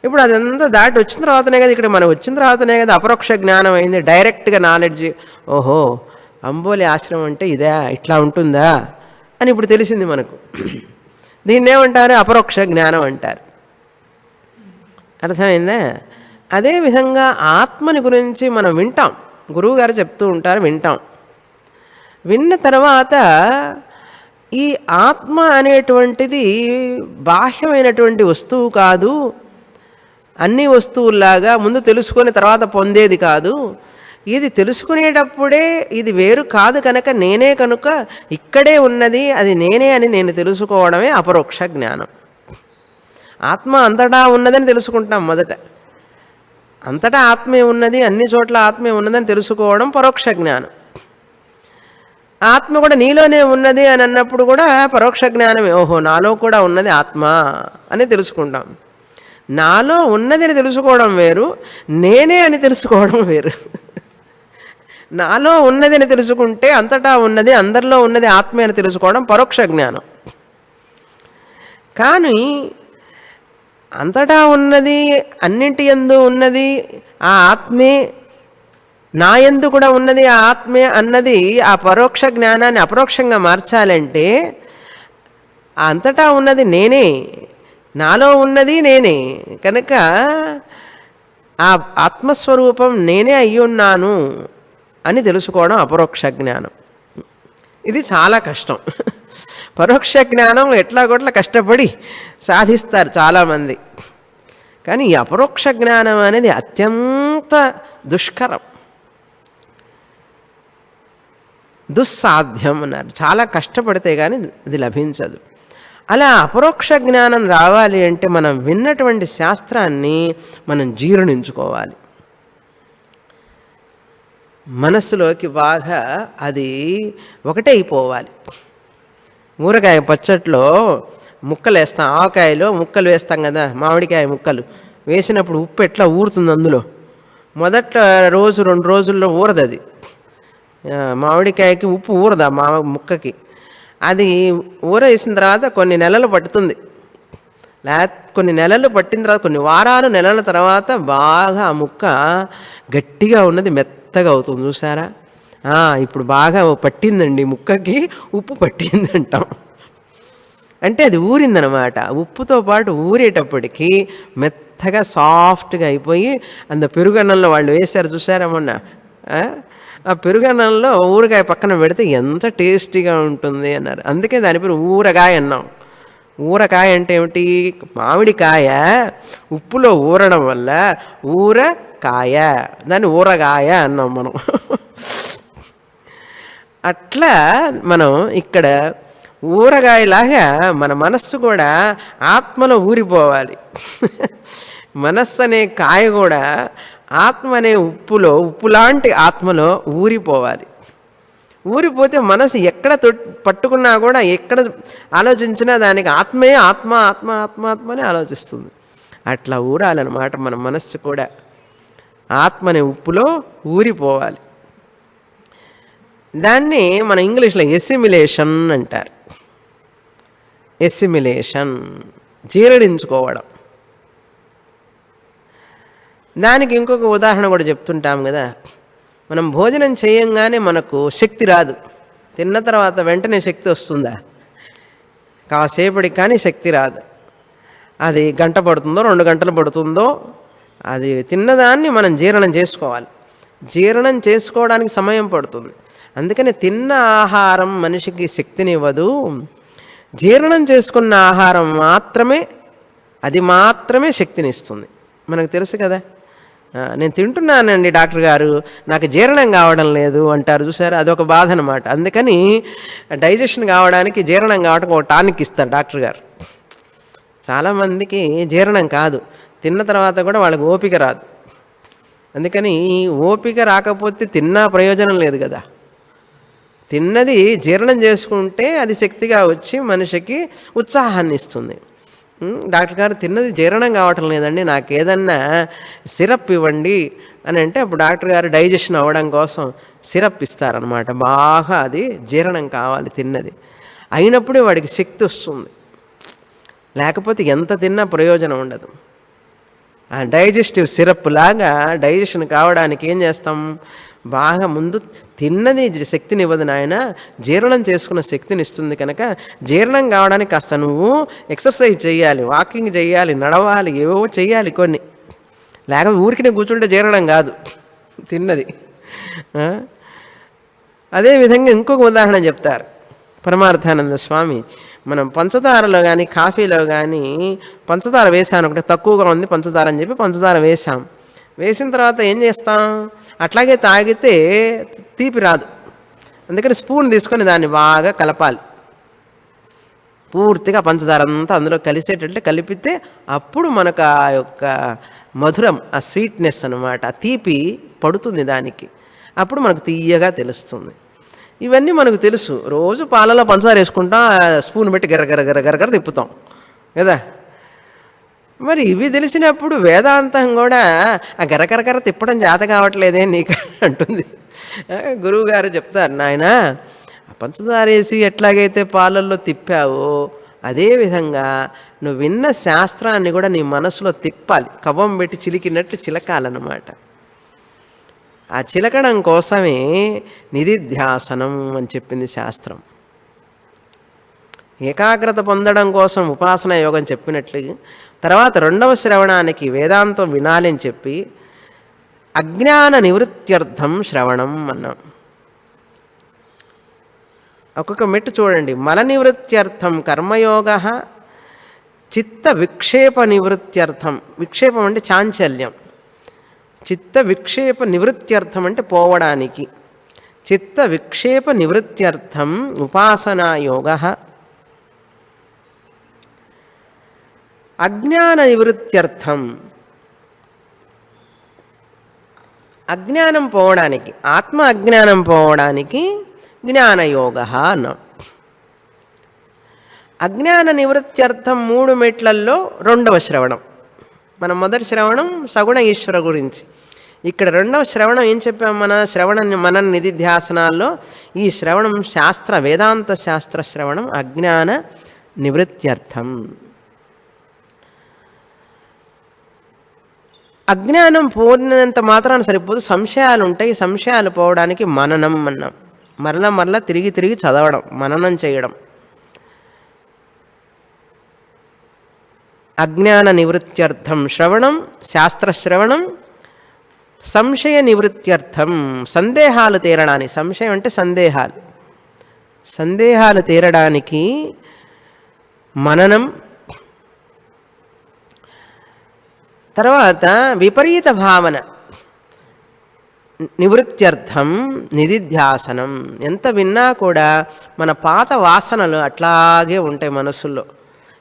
ఇప్పుడు అదంతా దాటి వచ్చిన తర్వాతనే కదా, ఇక్కడ మనం వచ్చిన తర్వాతనే కదా అపరోక్ష జ్ఞానం అయింది. డైరెక్ట్గా నాలెడ్జ్, ఓహో అంబోలి ఆశ్రమం అంటే ఇదే, ఇట్లా ఉంటుందా అని ఇప్పుడు తెలిసింది మనకు. దీన్ని ఏమంటారు? అపరోక్ష జ్ఞానం అంటారు. అర్థమైందా? అదేవిధంగా ఆత్మని గురించి మనం వింటాం, గురువుగారు చెప్తూ ఉంటారు, వింటాం. విన్న తర్వాత ఈ ఆత్మ అనేటువంటిది బాహ్యమైనటువంటి వస్తువు కాదు, అన్ని వస్తువుల్లాగా ముందు తెలుసుకొని తర్వాత పొందేది కాదు. ఇది తెలుసుకునేటప్పుడే ఇది వేరు కాదు కనుక, నేనే కనుక ఇక్కడే ఉన్నది, అది నేనే అని నేను తెలుసుకోవడమే అపరోక్ష జ్ఞానం. ఆత్మ అంతటా ఉన్నదని తెలుసుకుంటాం మొదట. అంతటా ఆత్మే ఉన్నది, అన్ని చోట్ల ఆత్మే ఉన్నదని తెలుసుకోవడం పరోక్ష జ్ఞానం. ఆత్మ కూడా నీలోనే ఉన్నది అని అన్నప్పుడు కూడా పరోక్ష జ్ఞానమే. ఓహో నాలో కూడా ఉన్నది ఆత్మ అని తెలుసుకుంటాం. నాలో ఉన్నది అని తెలుసుకోవడం వేరు, నేనే అని తెలుసుకోవడం వేరు. నాలో ఉన్నది అని తెలుసుకుంటే అంతటా ఉన్నది, అందరిలో ఉన్నది ఆత్మే అని తెలుసుకోవడం పరోక్ష జ్ఞానం. కానీ అంతటా ఉన్నది, అన్నింటి యందు ఉన్నది ఆ ఆత్మే నా యందు కూడా ఉన్నది ఆ ఆత్మే అన్నది ఆ పరోక్ష జ్ఞానాన్ని అపరోక్షంగా మార్చాలంటే అంతటా ఉన్నది నేనే, నాలో ఉన్నది నేనే కనుక ఆ ఆత్మస్వరూపం నేనే అయ్యున్నాను అని తెలుసుకోవడం అపరోక్ష జ్ఞానం. ఇది చాలా కష్టం. పరోక్ష జ్ఞానం ఎట్లాగొట్లా కష్టపడి సాధిస్తారు చాలామంది. కానీ ఈ అపరోక్ష జ్ఞానం అనేది అత్యంత దుష్కరం, దుస్సాధ్యం అన్నారు. చాలా కష్టపడితే కానీ అది లభించదు. అలా అపరోక్ష జ్ఞానం రావాలి అంటే మనం విన్నటువంటి శాస్త్రాన్ని మనం జీర్ణించుకోవాలి. మనస్సులోకి బాగా అది ఒకటే అయిపోవాలి. ఊరగాయ పచ్చట్లో ముక్కలు వేస్తాం, ఆవకాయలో ముక్కలు వేస్తాం కదా, మామిడికాయ ముక్కలు వేసినప్పుడు ఉప్పు ఎట్లా ఊరుతుంది అందులో. మొదట రోజు 2 రోజుల్లో ఊరదు అది. మామిడికాయకి ఉప్పు ఊరదు ఆ ముక్కకి. అది ఊరేసిన తర్వాత కొన్ని నెలలు పట్టుతుంది. కొన్ని నెలలు పట్టిన తర్వాత, కొన్ని వారాలు నెలల తర్వాత బాగా ఆ ముక్క గట్టిగా ఉన్నది మెత్తగా అవుతుంది. చూసారా, ఇప్పుడు బాగా పట్టిందండి ముక్కకి, ఉప్పు పట్టింది అంటాం. అంటే అది ఊరిందనమాట. ఉప్పుతో పాటు ఊరేటప్పటికీ మెత్తగా సాఫ్ట్గా అయిపోయి, అంత పెరుగన్నంలో వాళ్ళు వేశారు చూసారా మొన్న, ఆ పెరుగన్నంలో ఊరగాయ పక్కన పెడితే ఎంత టేస్టీగా ఉంటుంది అన్నారు. అందుకే దాని పేరు ఊరగాయ అన్నాం. ఊరకాయ అంటే ఏమిటి? మామిడికాయ ఉప్పులో ఊరడం వల్ల ఊరకాయ, దాన్ని ఊరగాయ అన్నాం మనం. అట్లా మనం ఇక్కడ ఊరగాయలాగా మన మనస్సు కూడా ఆత్మలో ఊరిపోవాలి. మనస్సు అనే కాయ కూడా ఆత్మ అనే ఉప్పులో, ఉప్పులాంటి ఆత్మలో ఊరిపోవాలి. ఊరిపోతే మనసు ఎక్కడ పట్టుకున్నా కూడా, ఎక్కడ ఆలోచించినా దానికి ఆత్మే ఆత్మ ఆత్మ ఆత్మ ఆత్మ అని ఆలోచిస్తుంది. అట్లా ఊరాలన్నమాట మన మనస్సు కూడా. ఆత్మ అనే ఉప్పులో ఊరిపోవాలి. దాన్ని మన ఇంగ్లీష్లో ఎసిమిలేషన్ అంటారు. ఎసిమిలేషన్, జీర్ణించుకోవడం. దానికి ఇంకొక ఉదాహరణ కూడా చెప్తుంటాం కదా. మనం భోజనం చేయంగానే మనకు శక్తి రాదు. తిన్న తర్వాత వెంటనే శక్తి వస్తుందా? కాసేపటికి కానీ శక్తి రాదు. అది గంట పడుతుందో 2 గంటలు పడుతుందో, అది తిన్నదాన్ని మనం జీర్ణం చేసుకోవాలి. జీర్ణం చేసుకోవడానికి సమయం పడుతుంది. అందుకని తిన్న ఆహారం మనిషికి శక్తినివ్వదు. జీర్ణం చేసుకున్న ఆహారం మాత్రమే, అది మాత్రమే శక్తినిస్తుంది. మనకు తెలుసు కదా. నేను తింటున్నానండి డాక్టర్ గారు, నాకు జీర్ణం కావడం లేదు అంటారు చూసారు, అదొక బాధ అనమాట. అందుకని డైజెషన్ కావడానికి, జీర్ణం కావడానికి ఒక టానిక్ ఇస్తారు డాక్టర్ గారు. చాలామందికి జీర్ణం కాదు, తిన్న తర్వాత కూడా వాళ్ళకి ఓపిక రాదు. అందుకని ఓపిక రాకపోతే తిన్నా ప్రయోజనం లేదు కదా. తిన్నది జీర్ణం చేసుకుంటే అది శక్తిగా వచ్చి మనిషికి ఉత్సాహాన్ని ఇస్తుంది. డాక్టర్ గారు తిన్నది జీర్ణం కావటం లేదండి, నాకు ఏదన్నా సిరప్ ఇవ్వండి అని అంటే అప్పుడు డాక్టర్ గారు డైజెషన్ అవ్వడం కోసం సిరప్ ఇస్తారనమాట. బాగా అది జీర్ణం కావాలి తిన్నది, అయినప్పుడే వాడికి శక్తి వస్తుంది. లేకపోతే ఎంత తిన్నా ప్రయోజనం ఉండదు. ఆ డైజెస్టివ్ సిరప్ లాగా డైజెషన్ కావడానికి ఏం చేస్తాం? బాగా ముందు తిన్నది శక్తిని ఇవ్వదు నాయన, జీర్ణం చేసుకున్న శక్తిని ఇస్తుంది. కనుక జీర్ణం కావడానికి కాస్త నువ్వు ఎక్సర్సైజ్ చేయాలి, వాకింగ్ చేయాలి, నడవాలి, ఏవో చేయాలి కొన్ని. లేకపోతే ఊరికినే కూర్చుంటే జీర్ణం కాదు తిన్నది. అదేవిధంగా ఇంకొక ఉదాహరణ చెప్తారు పరమార్థానంద స్వామి. మనం పంచదారలో కానీ కాఫీలో కానీ పంచదార వేసాను, ఒకటి తక్కువగా ఉంది పంచదార అని చెప్పి పంచదార వేసాం. వేసిన తర్వాత ఏం చేస్తాం? అట్లాగే తాగితే తీపి రాదు. అందుకని స్పూన్ తీసుకొని దాన్ని బాగా కలపాలి. పూర్తిగా పంచదార అంతా అందులో కలిసేటట్టు కలిపితే అప్పుడు మనకు ఆ యొక్క మధురం, ఆ స్వీట్నెస్ అనమాట, ఆ తీపి పడుతుంది దానికి. అప్పుడు మనకు తీయగా తెలుస్తుంది. ఇవన్నీ మనకు తెలుసు. రోజు పాలలో పంచదార వేసుకుంటాం, స్పూన్ పెట్టి గరగర తిప్పుతాం కదా. మరి ఇవి తెలిసినప్పుడు వేదాంతం కూడా ఆ గరగరగర తిప్పడం చేత కావట్లేదే నీకు అంటుంది. గురువుగారు చెప్తారు, నాయన పంచదార వేసి ఎట్లాగైతే పాలల్లో తిప్పావో అదేవిధంగా నువ్వు విన్న శాస్త్రాన్ని కూడా నీ మనసులో తిప్పాలి. కవ్వం పెట్టి చిలికినట్టు చిలకాలన్నమాట. ఆ చిలకడం కోసమే నిధిధ్యాసనం అని చెప్పింది శాస్త్రం. ఏకాగ్రత పొందడం కోసం ఉపాసన యోగం చెప్పినట్లు తర్వాత రెండవ శ్రవణానికి వేదాంతం వినాలి అని చెప్పి అజ్ఞాన నివృత్త్యర్థం శ్రవణం అన్నాం. ఒక్కొక్క మెట్టు చూడండి. మల నివృత్త్యర్థం కర్మయోగ, చిత్త విక్షేప నివృత్త్యర్థం, విక్షేపం అంటే చాంచల్యం, చిత్త విక్షేప నివృత్త్యర్థం అంటే పోవడానికి, చిత్త విక్షేప నివృత్త్యర్థం ఉపాసనాయోగ, అజ్ఞాన నివృత్త్యర్థం అజ్ఞానం పోవడానికి, ఆత్మ అజ్ఞానం పోవడానికి జ్ఞానయోగ అన్నాం. అజ్ఞాన నివృత్త్యర్థం 3 మెట్లల్లో రెండవ శ్రవణం. మన మొదటి శ్రవణం సగుణ ఈశ్వర గురించి. ఇక్కడ రెండవ శ్రవణం ఏం చెప్పాం? మన శ్రవణ మనన నిధిధ్యాసనాల్లో ఈ శ్రవణం శాస్త్ర వేదాంత శాస్త్ర శ్రవణం అజ్ఞాన నివృత్త్యర్థం. అజ్ఞానం పోయినంత మాత్రాన సరిపోదు, సంశయాలు ఉంటాయి. సంశయాలు పోవడానికి మననం అన్నాం. మరల మరల తిరిగి తిరిగి చదవడం, మననం చేయడం. అజ్ఞాన నివృత్త్యర్థం శ్రవణం, శాస్త్రశ్రవణం. సంశయ నివృత్త్యర్థం సందేహాలు తీరడానికి, సంశయం అంటే సందేహాలు, సందేహాలు తీరడానికి మననం. తర్వాత విపరీత భావన నివృత్త్యర్థం నిధిధ్యాసనం. ఎంత విన్నా కూడా మన పాత వాసనలు అట్లాగే ఉంటాయి మనసుల్లో.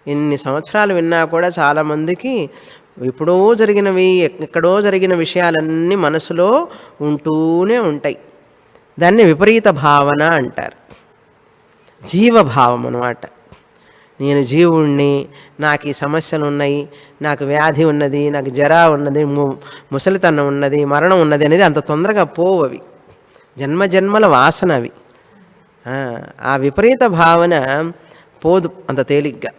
ఎన్ని సంవత్సరాలు విన్నా కూడా చాలామందికి ఎప్పుడో జరిగినవి, ఎక్కడో జరిగిన విషయాలన్నీ మనసులో ఉంటూనే ఉంటాయి. దాన్ని విపరీత భావన అంటారు. జీవభావం అన్నమాట. నేను జీవుణ్ణి, నాకు ఈ సమస్యలు ఉన్నాయి, నాకు వ్యాధి ఉన్నది, నాకు జరా ఉన్నది, ముసలితనం ఉన్నది, మరణం ఉన్నది అనేది అంత తొందరగా పోవు. అవి జన్మజన్మల వాసన. అవి ఆ విపరీత భావన పోదు అంత తేలిగ్గా.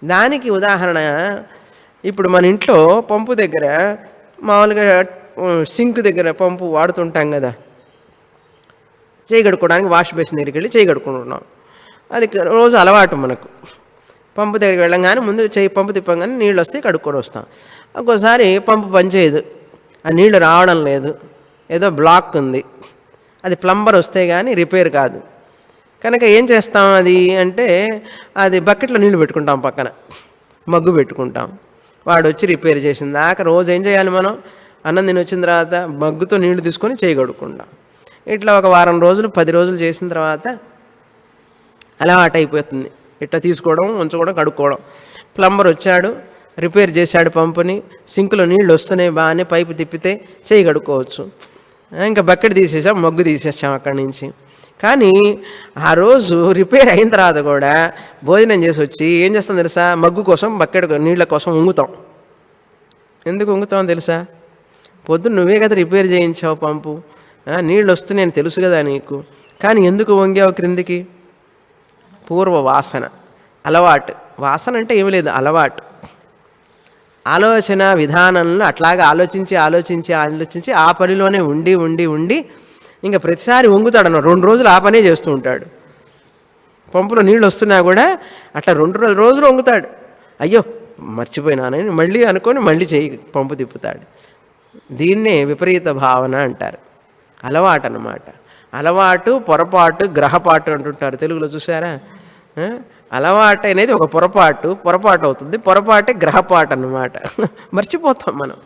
దానికి ఉదాహరణ, ఇప్పుడు మన ఇంట్లో పంపు దగ్గర మామూలుగా సింక్ దగ్గర పంపు వాడుతుంటాం కదా, చేయి కడుక్కోవడానికి వాష్ బేసిన్ దగ్గరికి వెళ్ళి చేయి కడుక్కుంటున్నాం. అది రోజు అలవాటు మనకు. పంపు దగ్గరికి వెళ్ళంగానే ముందు చేయి పంపు తిప్పంగానే నీళ్ళు వస్తే కడుక్కొని వస్తాం. ఒక్కోసారి పంపు పనిచేయదు, ఆ నీళ్లు రావడం లేదు, ఏదో బ్లాక్ ఉంది, అది ప్లంబర్ వస్తే కానీ రిపేర్ కాదు. కనుక ఏం చేస్తాం అది అంటే, అది బకెట్లో నీళ్లు పెట్టుకుంటాం, పక్కన మగ్గు పెట్టుకుంటాం. వాడు వచ్చి రిపేర్ చేసిన దాకా రోజు ఏం చేయాలి మనం? అన్నం తిని వచ్చిన తర్వాత మగ్గుతో నీళ్లు తీసుకొని చేయి కడుక్కుంటాం. ఇట్లా ఒక వారం రోజులు 10 రోజులు చేసిన తర్వాత అలవాటు అయిపోతుంది. ఇట్లా తీసుకోవడం, ఉంచుకోవడం, కడుక్కోవడం. ప్లంబర్ వచ్చాడు, రిపేర్ చేశాడు పంపుని, సింకులో నీళ్ళు వస్తున్నాయి బాగానే, పైపు తిప్పితే చేయి కడుక్కోవచ్చు. ఇంకా బకెట్ తీసేసాం, మగ్గు తీసేసాం అక్కడి నుంచి. కానీ ఆ రోజు రిపేర్ అయిన తర్వాత కూడా భోజనం చేసి వచ్చి ఏం చేస్తాం తెలుసా? మగ్గు కోసం, బకెట్ నీళ్ళ కోసం ఉంగుతాం. ఎందుకు ఉంగుతాం తెలుసా? పొద్దున్న నువ్వే కదా రిపేర్ చేయించావు పంపు, నీళ్ళు వస్తున్నాయని తెలుసు కదా నీకు, కానీ ఎందుకు వంగావు క్రిందికి? పూర్వ వాసన, అలవాటు. వాసన అంటే ఏమి లేదు, అలవాటు. ఆలోచన విధానంలో అట్లాగా ఆలోచించి ఆలోచించి ఆలోచించి ఆ పనిలోనే ఉండి ఉండి ఉండి ఇంకా ప్రతిసారి వంగుతాడు. 2 రోజులు ఆ పనే చేస్తూ ఉంటాడు. పంపులో నీళ్ళు వస్తున్నా కూడా అట్లా 2 రోజులు వంగుతాడు. అయ్యో మర్చిపోయినానని మళ్ళీ అనుకొని మళ్ళీ చేయి పంపు తిప్పుతాడు. దీన్నే విపరీత భావన అంటారు. అలవాటు అన్నమాట. అలవాటు, పొరపాటు, గ్రహపాటు అంటుంటారు తెలుగులో, చూసారా? అలవాటు అనేది ఒక పొరపాటు అవుతుంది. పొరపాటే గ్రహపాటు అన్నమాట. మర్చిపోతాం మనం.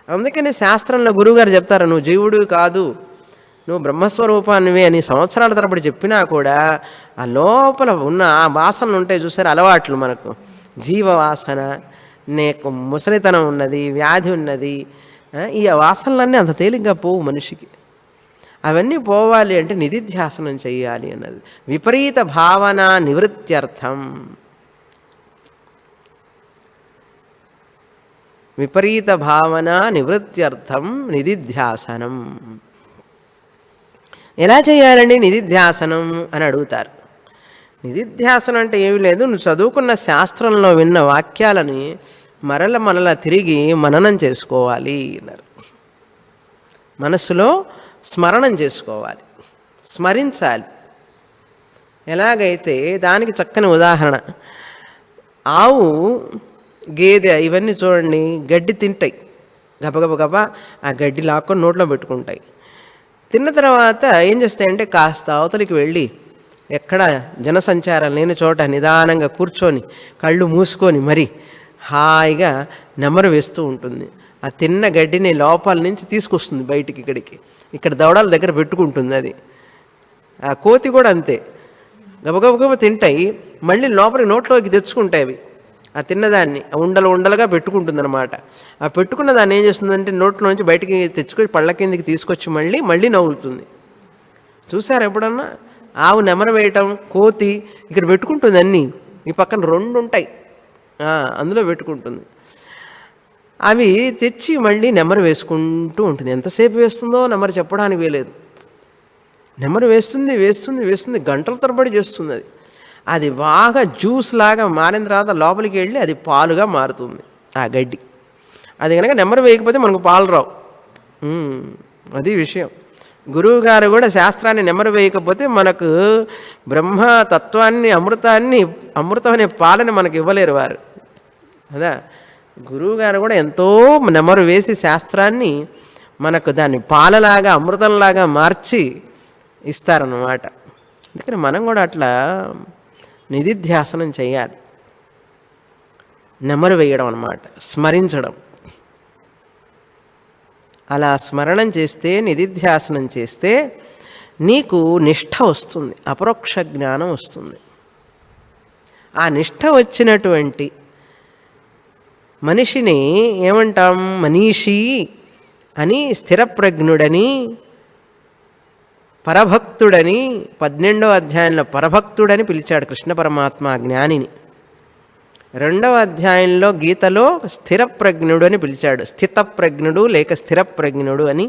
అందుకని శాస్త్రంలో గురువుగారు చెప్తారు, నువ్వు జీవుడు కాదు, నువ్వు బ్రహ్మస్వరూపానివే అని సంవత్సరాల తరబడి చెప్పినా కూడా ఆ లోపల ఉన్న ఆ వాసనలు ఉంటాయి చూసారు, అలవాట్లు మనకు. జీవవాసన, నీకు ముసలితనం ఉన్నది, వ్యాధి ఉన్నది, ఈ వాసనలన్నీ అంత తేలిగ్గా పోవు మనిషికి. అవన్నీ పోవాలి అంటే నిధిధ్యాసనం చెయ్యాలి అన్నది. విపరీత భావన నివృత్త్యర్థం, విపరీత భావన నివృత్త్యర్థం నిధిధ్యాసనం. ఎలా చేయాలండి నిధిధ్యాసనం అని అడుగుతారు. నిధిధ్యాసనం అంటే ఏమీ లేదు, నువ్వు చదువుకున్న శాస్త్రంలో విన్న వాక్యాలని మరల తిరిగి మననం చేసుకోవాలి అన్నారు. మనస్సులో స్మరణం చేసుకోవాలి, స్మరించాలి. ఎలాగైతే దానికి చక్కని ఉదాహరణ, ఆవు, గేదె ఇవన్నీ చూడండి, గడ్డి తింటాయి, గబగబ ఆ గడ్డి లాక్కొని నోట్లో పెట్టుకుంటాయి. తిన్న తర్వాత ఏం చేస్తాయంటే కాస్త అవతలికి వెళ్ళి ఎక్కడ జనసంచారం లేని చోట నిదానంగా కూర్చొని కళ్ళు మూసుకొని మరి హాయిగా నెమరు వేస్తూ ఉంటుంది. ఆ తిన్న గడ్డిని లోపల నుంచి తీసుకొస్తుంది బయటికి, ఇక్కడ దవడల దగ్గర పెట్టుకుంటుంది. అది ఆ కోతి కూడా అంతే, గబగబగబ తింటాయి, మళ్ళీ లోపలికి నోట్లోకి తెచ్చుకుంటాయి. అవి ఆ తిన్నదాన్ని ఉండలుగా పెట్టుకుంటుందన్నమాట. ఆ పెట్టుకున్న దాన్ని ఏం చేస్తుందంటే నోట్లోంచి బయటికి తెచ్చుకొని పళ్ళ కిందికి తీసుకొచ్చి మళ్ళీ నవ్వులుతుంది. చూసారు ఎప్పుడన్నా? ఆవు నెమరు వేయటం, కోతి ఇక్కడ పెట్టుకుంటుంది అన్నీ, ఈ పక్కన 2 ఉంటాయి, అందులో పెట్టుకుంటుంది. అవి తెచ్చి మళ్ళీ నెమరు వేసుకుంటూ ఉంటుంది. ఎంతసేపు వేస్తుందో నెమరు చెప్పడానికి వీలేదు. నెమరు వేస్తుంది, గంటల తరబడి చేస్తుంది. అది బాగా జ్యూస్ లాగా మారిన తర్వాత లోపలికి వెళ్ళి అది పాలుగా మారుతుంది ఆ గడ్డి. అది కనుక నెమరు వేయకపోతే మనకు పాలు రావు. అది విషయం. గురువు గారు కూడా శాస్త్రాన్ని నెమరు వేయకపోతే మనకు బ్రహ్మతత్వాన్ని, అమృతం అనే పాలని మనకు ఇవ్వలేరు వారు కదా. గురువుగారు కూడా ఎంతో నెమరు వేసి శాస్త్రాన్ని మనకు దాన్ని పాలలాగా, అమృతంలాగా మార్చి ఇస్తారన్నమాట. అందుకని మనం కూడా అట్లా నిధిధ్యాసనం చేయాలి. నెమరు వేయడం అన్నమాట, స్మరించడం. అలా స్మరణం చేస్తే, నిధిధ్యాసనం చేస్తే నీకు నిష్ఠ వస్తుంది, అపరోక్ష జ్ఞానం వస్తుంది. ఆ నిష్ఠ వచ్చినటువంటి మనిషిని ఏమంటాం? మనీషి అని, స్థిరప్రజ్ఞుడని, పరభక్తుడని 18వ అధ్యాయంలో పరభక్తుడని పిలిచాడు కృష్ణ పరమాత్మ జ్ఞానిని. 2వ అధ్యాయంలో గీతలో స్థిరప్రజ్ఞుడు అని పిలిచాడు. స్థితప్రజ్ఞుడు లేక స్థిరప్రజ్ఞుడు అని.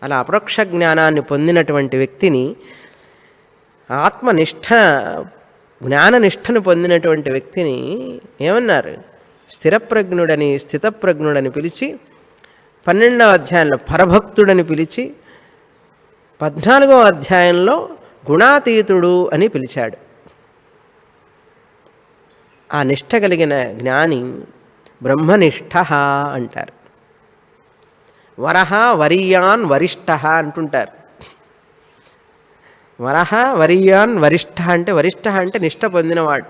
అలా అపరోక్ష జ్ఞానాన్ని పొందినటువంటి వ్యక్తిని, ఆత్మనిష్ట, జ్ఞాననిష్టను పొందినటువంటి వ్యక్తిని ఏమన్నారు? స్థిరప్రజ్ఞుడని, స్థితప్రజ్ఞుడని పిలిచి, 12వ అధ్యాయంలో పరభక్తుడని పిలిచి, 14వ అధ్యాయంలో గుణాతీతుడు అని పిలిచాడు. ఆ నిష్ఠ కలిగిన జ్ఞాని బ్రహ్మనిష్ఠ అంటారు. వరహ వరీయాన్ వరిష్ఠ అంటుంటారు. వరహ వరీయాన్ వరిష్ఠ అంటే, వరిష్ఠ అంటే నిష్ఠ పొందినవాడు,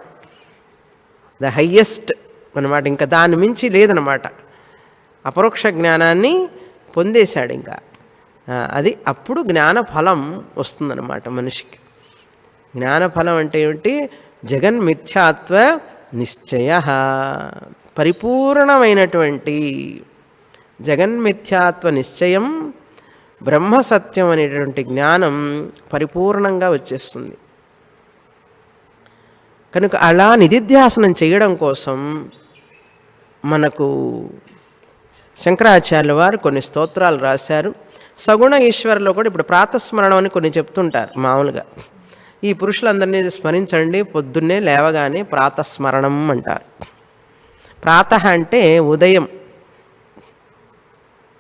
ద హయ్యెస్ట్ అన్నమాట. ఇంకా దాన్ని మించి లేదనమాట. అపరోక్ష జ్ఞానాన్ని పొందేశాడు ఇంకా. అది అప్పుడు జ్ఞానఫలం వస్తుందన్నమాట మనిషికి. జ్ఞానఫలం అంటే ఏమిటి? జగన్మిథ్యాత్వ నిశ్చయ, పరిపూర్ణమైనటువంటి జగన్మిథ్యాత్వ నిశ్చయం, బ్రహ్మసత్యం అనేటువంటి జ్ఞానం పరిపూర్ణంగా వచ్చేస్తుంది. కనుక అలా నిధిధ్యాసనం చేయడం కోసం మనకు శంకరాచార్యుల వారు కొన్ని స్తోత్రాలు రాశారు. సగుణ ఈశ్వరులో కూడా ఇప్పుడు ప్రాతస్మరణం అని కొన్ని చెప్తుంటారు మామూలుగా. ఈ పురుషులందరినీ స్మరించండి, పొద్దున్నే లేవగానే ప్రాతస్మరణం అంటారు. ప్రాతః అంటే ఉదయం,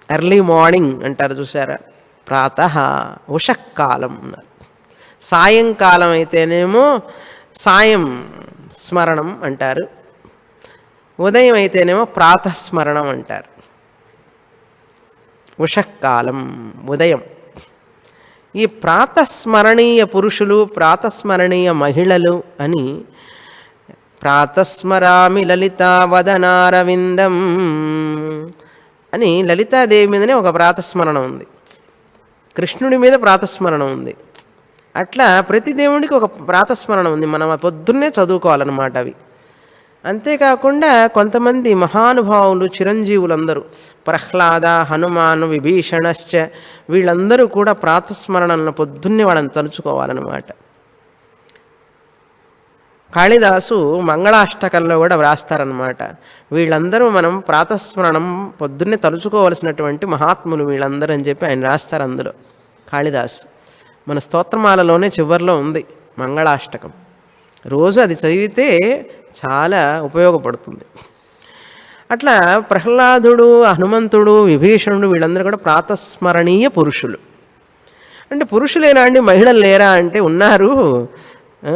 ఎర్లీ మార్నింగ్ అంటారు చూసారా, ప్రాతః. ఉషఃకాలం అన్నారు. సాయంకాలం అయితేనేమో సాయం స్మరణం అంటారు, ఉదయం అయితేనేమో ప్రాతస్మరణం అంటారు. ఉషఃకాలం ఉదయం. ఈ ప్రాతస్మరణీయ పురుషులు, ప్రాతస్మరణీయ మహిళలు అని, ప్రాతస్మరామి లలితావదనారవిందం అని లలితాదేవి మీదనే ఒక ప్రాతస్మరణ ఉంది, కృష్ణుడి మీద ప్రాతస్మరణ ఉంది. అట్లా ప్రతి దేవుడికి ఒక ప్రాతస్మరణ ఉంది. మనం పొద్దున్నే చదువుకోవాలన్నమాట అవి. అంతేకాకుండా కొంతమంది మహానుభావులు, చిరంజీవులందరూ, ప్రహ్లాద, హనుమాను, విభీషణశ్చ, వీళ్ళందరూ కూడా ప్రాతస్మరణలను పొద్దున్నే వాళ్ళని తలుచుకోవాలన్నమాట. కాళిదాసు మంగళాష్టకంలో కూడా వ్రాస్తారనమాట. వీళ్ళందరూ మనం ప్రాతస్మరణం పొద్దున్నే తలుచుకోవలసినటువంటి మహాత్ములు వీళ్ళందరూ అని చెప్పి ఆయన రాస్తారు అందులో. కాళిదాసు మన స్తోత్రమాలలోనే చివరిలో ఉంది మంగళాష్టకం. రోజు అది చదివితే చాలా ఉపయోగపడుతుంది. అట్లా ప్రహ్లాదుడు, హనుమంతుడు, విభీషణుడు వీళ్ళందరూ కూడా ప్రాతస్మరణీయ పురుషులు. అంటే పురుషులేనా అండి, మహిళలు లేరా అంటే ఉన్నారు. ఆ?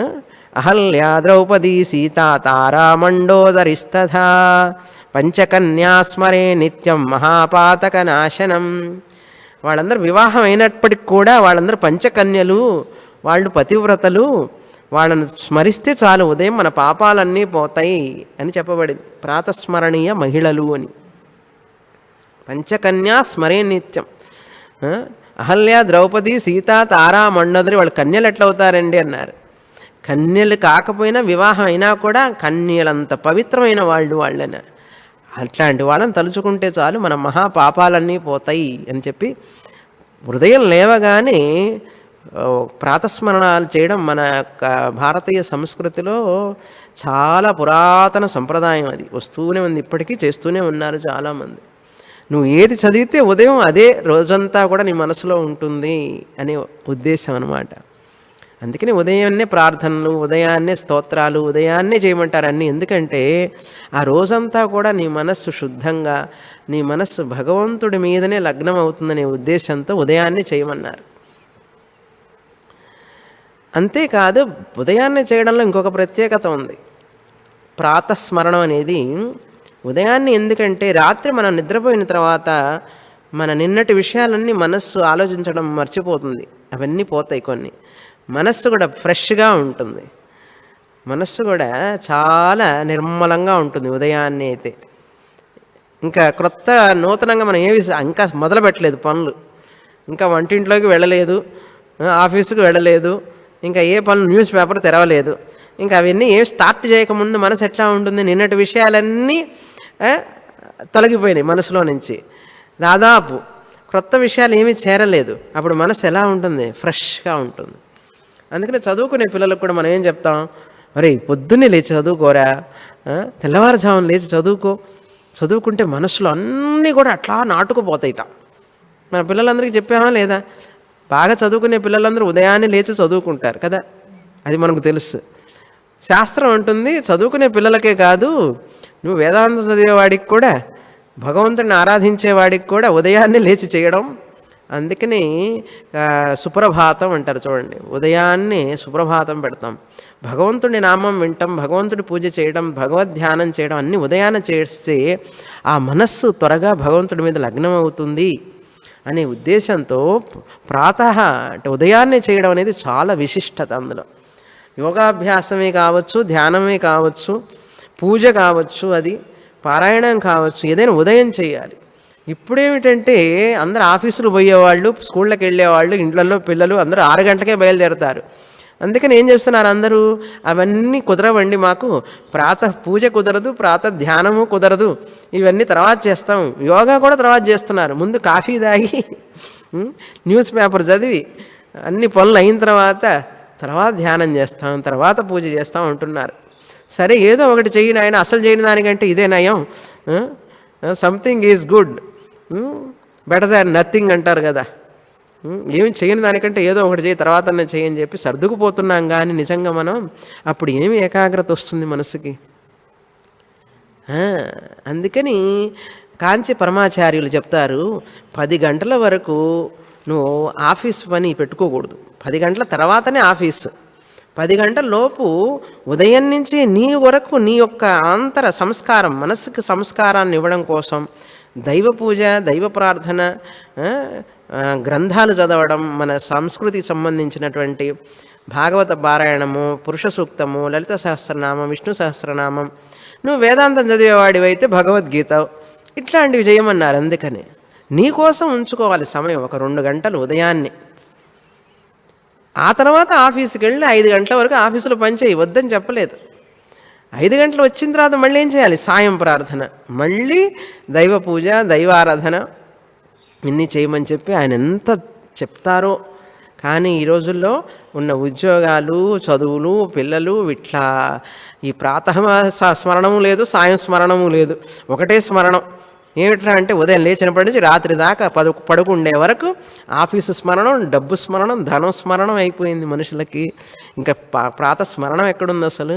అహల్య, ద్రౌపది, సీత, తారా, మండోదరిస్తథా పంచకన్యా స్మరే నిత్యం మహాపాతక నాశనం. వాళ్ళందరూ వివాహం అయినప్పటికి కూడా వాళ్ళందరూ పంచకన్యలు, వాళ్ళు పతివ్రతలు. వాళ్ళని స్మరిస్తే చాలు ఉదయం మన పాపాలన్నీ పోతాయి అని చెప్పబడింది. ప్రాతస్మరణీయ మహిళలు అని. పంచకన్యా స్మరే నిత్యం. అహల్య, ద్రౌపది, సీత, తారా, మండోదరి వాళ్ళు కన్యలు ఎట్లా అవుతారండి అన్నారు. కన్యలు కాకపోయినా వివాహం అయినా కూడా కన్యలంత పవిత్రమైన వాళ్ళు వాళ్ళని. అట్లాంటి వాళ్ళని తలుచుకుంటే చాలు మన మహాపాపాలన్నీ పోతాయి అని చెప్పి ఉదయం లేవగానే ప్రాతస్మరణాలు చేయడం మన యొక్క భారతీయ సంస్కృతిలో చాలా పురాతన సంప్రదాయం. అది వస్తూనే ఉంది, ఇప్పటికీ చేస్తూనే ఉన్నారు చాలామంది. నువ్వు ఏది చదివితే ఉదయం అదే రోజంతా కూడా నీ మనసులో ఉంటుంది అనే ఉద్దేశం అన్నమాట. అందుకని ఉదయాన్నే ప్రార్థనలు, ఉదయాన్నే స్తోత్రాలు, ఉదయాన్నే చేయమంటారు అన్నీ. ఎందుకంటే ఆ రోజంతా కూడా నీ మనస్సు శుద్ధంగా, నీ మనస్సు భగవంతుడి మీదనే లగ్నం అవుతుందనే ఉద్దేశంతో ఉదయాన్నే చేయమన్నారు. అంతేకాదు ఉదయాన్నే చేయడంలో ఇంకొక ప్రత్యేకత ఉంది. ప్రాతస్మరణం అనేది ఉదయాన్నే, ఎందుకంటే రాత్రి మనం నిద్రపోయిన తర్వాత మన నిన్నటి విషయాలన్నీ మనస్సు ఆలోచించడం మర్చిపోతుంది, అవన్నీ పోతాయి కొన్ని. మనస్సు కూడా ఫ్రెష్గా ఉంటుంది, మనస్సు కూడా చాలా నిర్మలంగా ఉంటుంది ఉదయాన్నే అయితే. ఇంకా క్రొత్త నూతనంగా మనం ఏవి ఇంకా మొదలు పెట్టలేదు పనులు, ఇంకా వంటింట్లోకి వెళ్ళలేదు, ఆఫీసుకు వెళ్ళలేదు, ఇంకా ఏ పనులు, న్యూస్ పేపర్ తెరవలేదు, ఇంకా అవన్నీ ఏం స్టార్ట్ చేయకముందు మనసు ఎట్లా ఉంటుంది, నిన్నటి విషయాలన్నీ తొలగిపోయినాయి మనసులో నుంచి, దాదాపు క్రొత్త విషయాలు ఏమీ చేరలేదు. అప్పుడు మనసు ఎలా ఉంటుంది, ఫ్రెష్గా ఉంటుంది. అందుకని చదువుకునే పిల్లలకు కూడా మనం ఏం చెప్తాం, మరి పొద్దున్నే లేచి చదువుకోరా, తెల్లవారుజామున లేచి చదువుకుంటే మనసులో అన్నీ కూడా అట్లా నాటుకుపోతాయిట. మన పిల్లలందరికీ చెప్పామా లేదా? బాగా చదువుకునే పిల్లలందరూ ఉదయాన్నే లేచి చదువుకుంటారు కదా, అది మనకు తెలుసు. శాస్త్రం ఉంటుంది చదువుకునే పిల్లలకే కాదు, నువ్వు వేదాంతం చదివేవాడికి కూడా, భగవంతుడిని ఆరాధించేవాడికి కూడా ఉదయాన్నే లేచి చేయడం. అందుకని సుప్రభాతం అంటారు చూడండి, ఉదయాన్నే సుప్రభాతం పెడతాం, భగవంతుడి నామం వింటాం, భగవంతుడి పూజ చేయడం, భగవద్ధ్యానం చేయడం అన్నీ ఉదయాన్నే చేస్తే ఆ మనస్సు త్వరగా భగవంతుడి మీద లగ్నం అవుతుంది అనే ఉద్దేశంతో ప్రాతः అంటే ఉదయాన్నే చేయడం అనేది చాలా విశిష్టత. అందులో యోగాభ్యాసమే కావచ్చు, ధ్యానమే కావచ్చు, పూజ కావచ్చు, అది పారాయణం కావచ్చు, ఏదైనా ఉదయం చేయాలి. ఇప్పుడేమిటంటే అందరు ఆఫీసులు పోయేవాళ్ళు, స్కూళ్ళకి వెళ్ళేవాళ్ళు, ఇంట్లలో పిల్లలు అందరూ 6 గంటలకే బయలుదేరుతారు. అందుకని ఏం చేస్తున్నారు అందరూ, అవన్నీ కుదరవండి మాకు, ప్రాతः పూజ కుదరదు, ప్రాతः ధ్యానము కుదరదు, ఇవన్నీ తర్వాత చేస్తాం, యోగా కూడా తర్వాత చేస్తున్నారు. ముందు కాఫీ తాగి న్యూస్ పేపర్ చదివి అన్ని పనులు అయిన తర్వాత ధ్యానం చేస్తాం, తర్వాత పూజ చేస్తాం అంటున్నారు. సరే ఏదో ఒకటి చేయని ఆయన, అసలు చేయని దానికంటే ఇదే నయం, something is good better than nothing అంటారు కదా. ఏమి చేయని దానికంటే ఏదో ఒకటి చేయి, తర్వాత నేను చేయని చెప్పి సర్దుకుపోతున్నాం. కానీ నిజంగా మనం అప్పుడు ఏమి ఏకాగ్రత వస్తుంది మనసుకి. అందుకని కాంచి పరమాచార్యులు చెప్తారు, 10 గంటల వరకు నువ్వు ఆఫీస్ పని పెట్టుకోకూడదు, 10 గంటల తర్వాతనే ఆఫీసు. 10 గంటల లోపు ఉదయం నుంచి నీ వరకు నీ యొక్క ఆంతర సంస్కారం, మనస్సుకి సంస్కారాన్ని ఇవ్వడం కోసం దైవ పూజ, దైవ ప్రార్థన, గ్రంథాలు చదవడం, మన సంస్కృతికి సంబంధించినటువంటి భాగవత పారాయణము, పురుష సూక్తము, లలిత సహస్రనామం, విష్ణు సహస్రనామం, నువ్వు వేదాంతం చదివేవాడివైతే భగవద్గీత, ఇట్లాంటివి చేయమన్నారు. అందుకని నీకోసం ఉంచుకోవాలి సమయం ఒక 2 గంటలు ఉదయాన్నే. ఆ తర్వాత ఆఫీస్కి వెళ్ళి 5 గంటల వరకు ఆఫీసులో పనిచేయి, వద్దని చెప్పలేదు. 5 గంటలు వచ్చిన తర్వాత మళ్ళీ ఏం చేయాలి, సాయం ప్రార్థన, మళ్ళీ దైవ పూజ, దైవారాధన ఇన్ని చేయమని చెప్పి ఆయన ఎంత చెప్తారో. కానీ ఈ రోజుల్లో ఉన్న ఉద్యోగాలు, చదువులు, పిల్లలు ఇట్లా ఈ ప్రాతః స్మరణము లేదు, సాయం స్మరణము లేదు, ఒకటే స్మరణం. ఏమిట్రా అంటే ఉదయం లేచినప్పటి నుంచి రాత్రి దాకా పడుకుండే వరకు ఆఫీసు స్మరణం, డబ్బు స్మరణం, ధనం స్మరణం అయిపోయింది మనుషులకి. ఇంకా ప్రాతస్మరణం ఎక్కడుంది అసలు?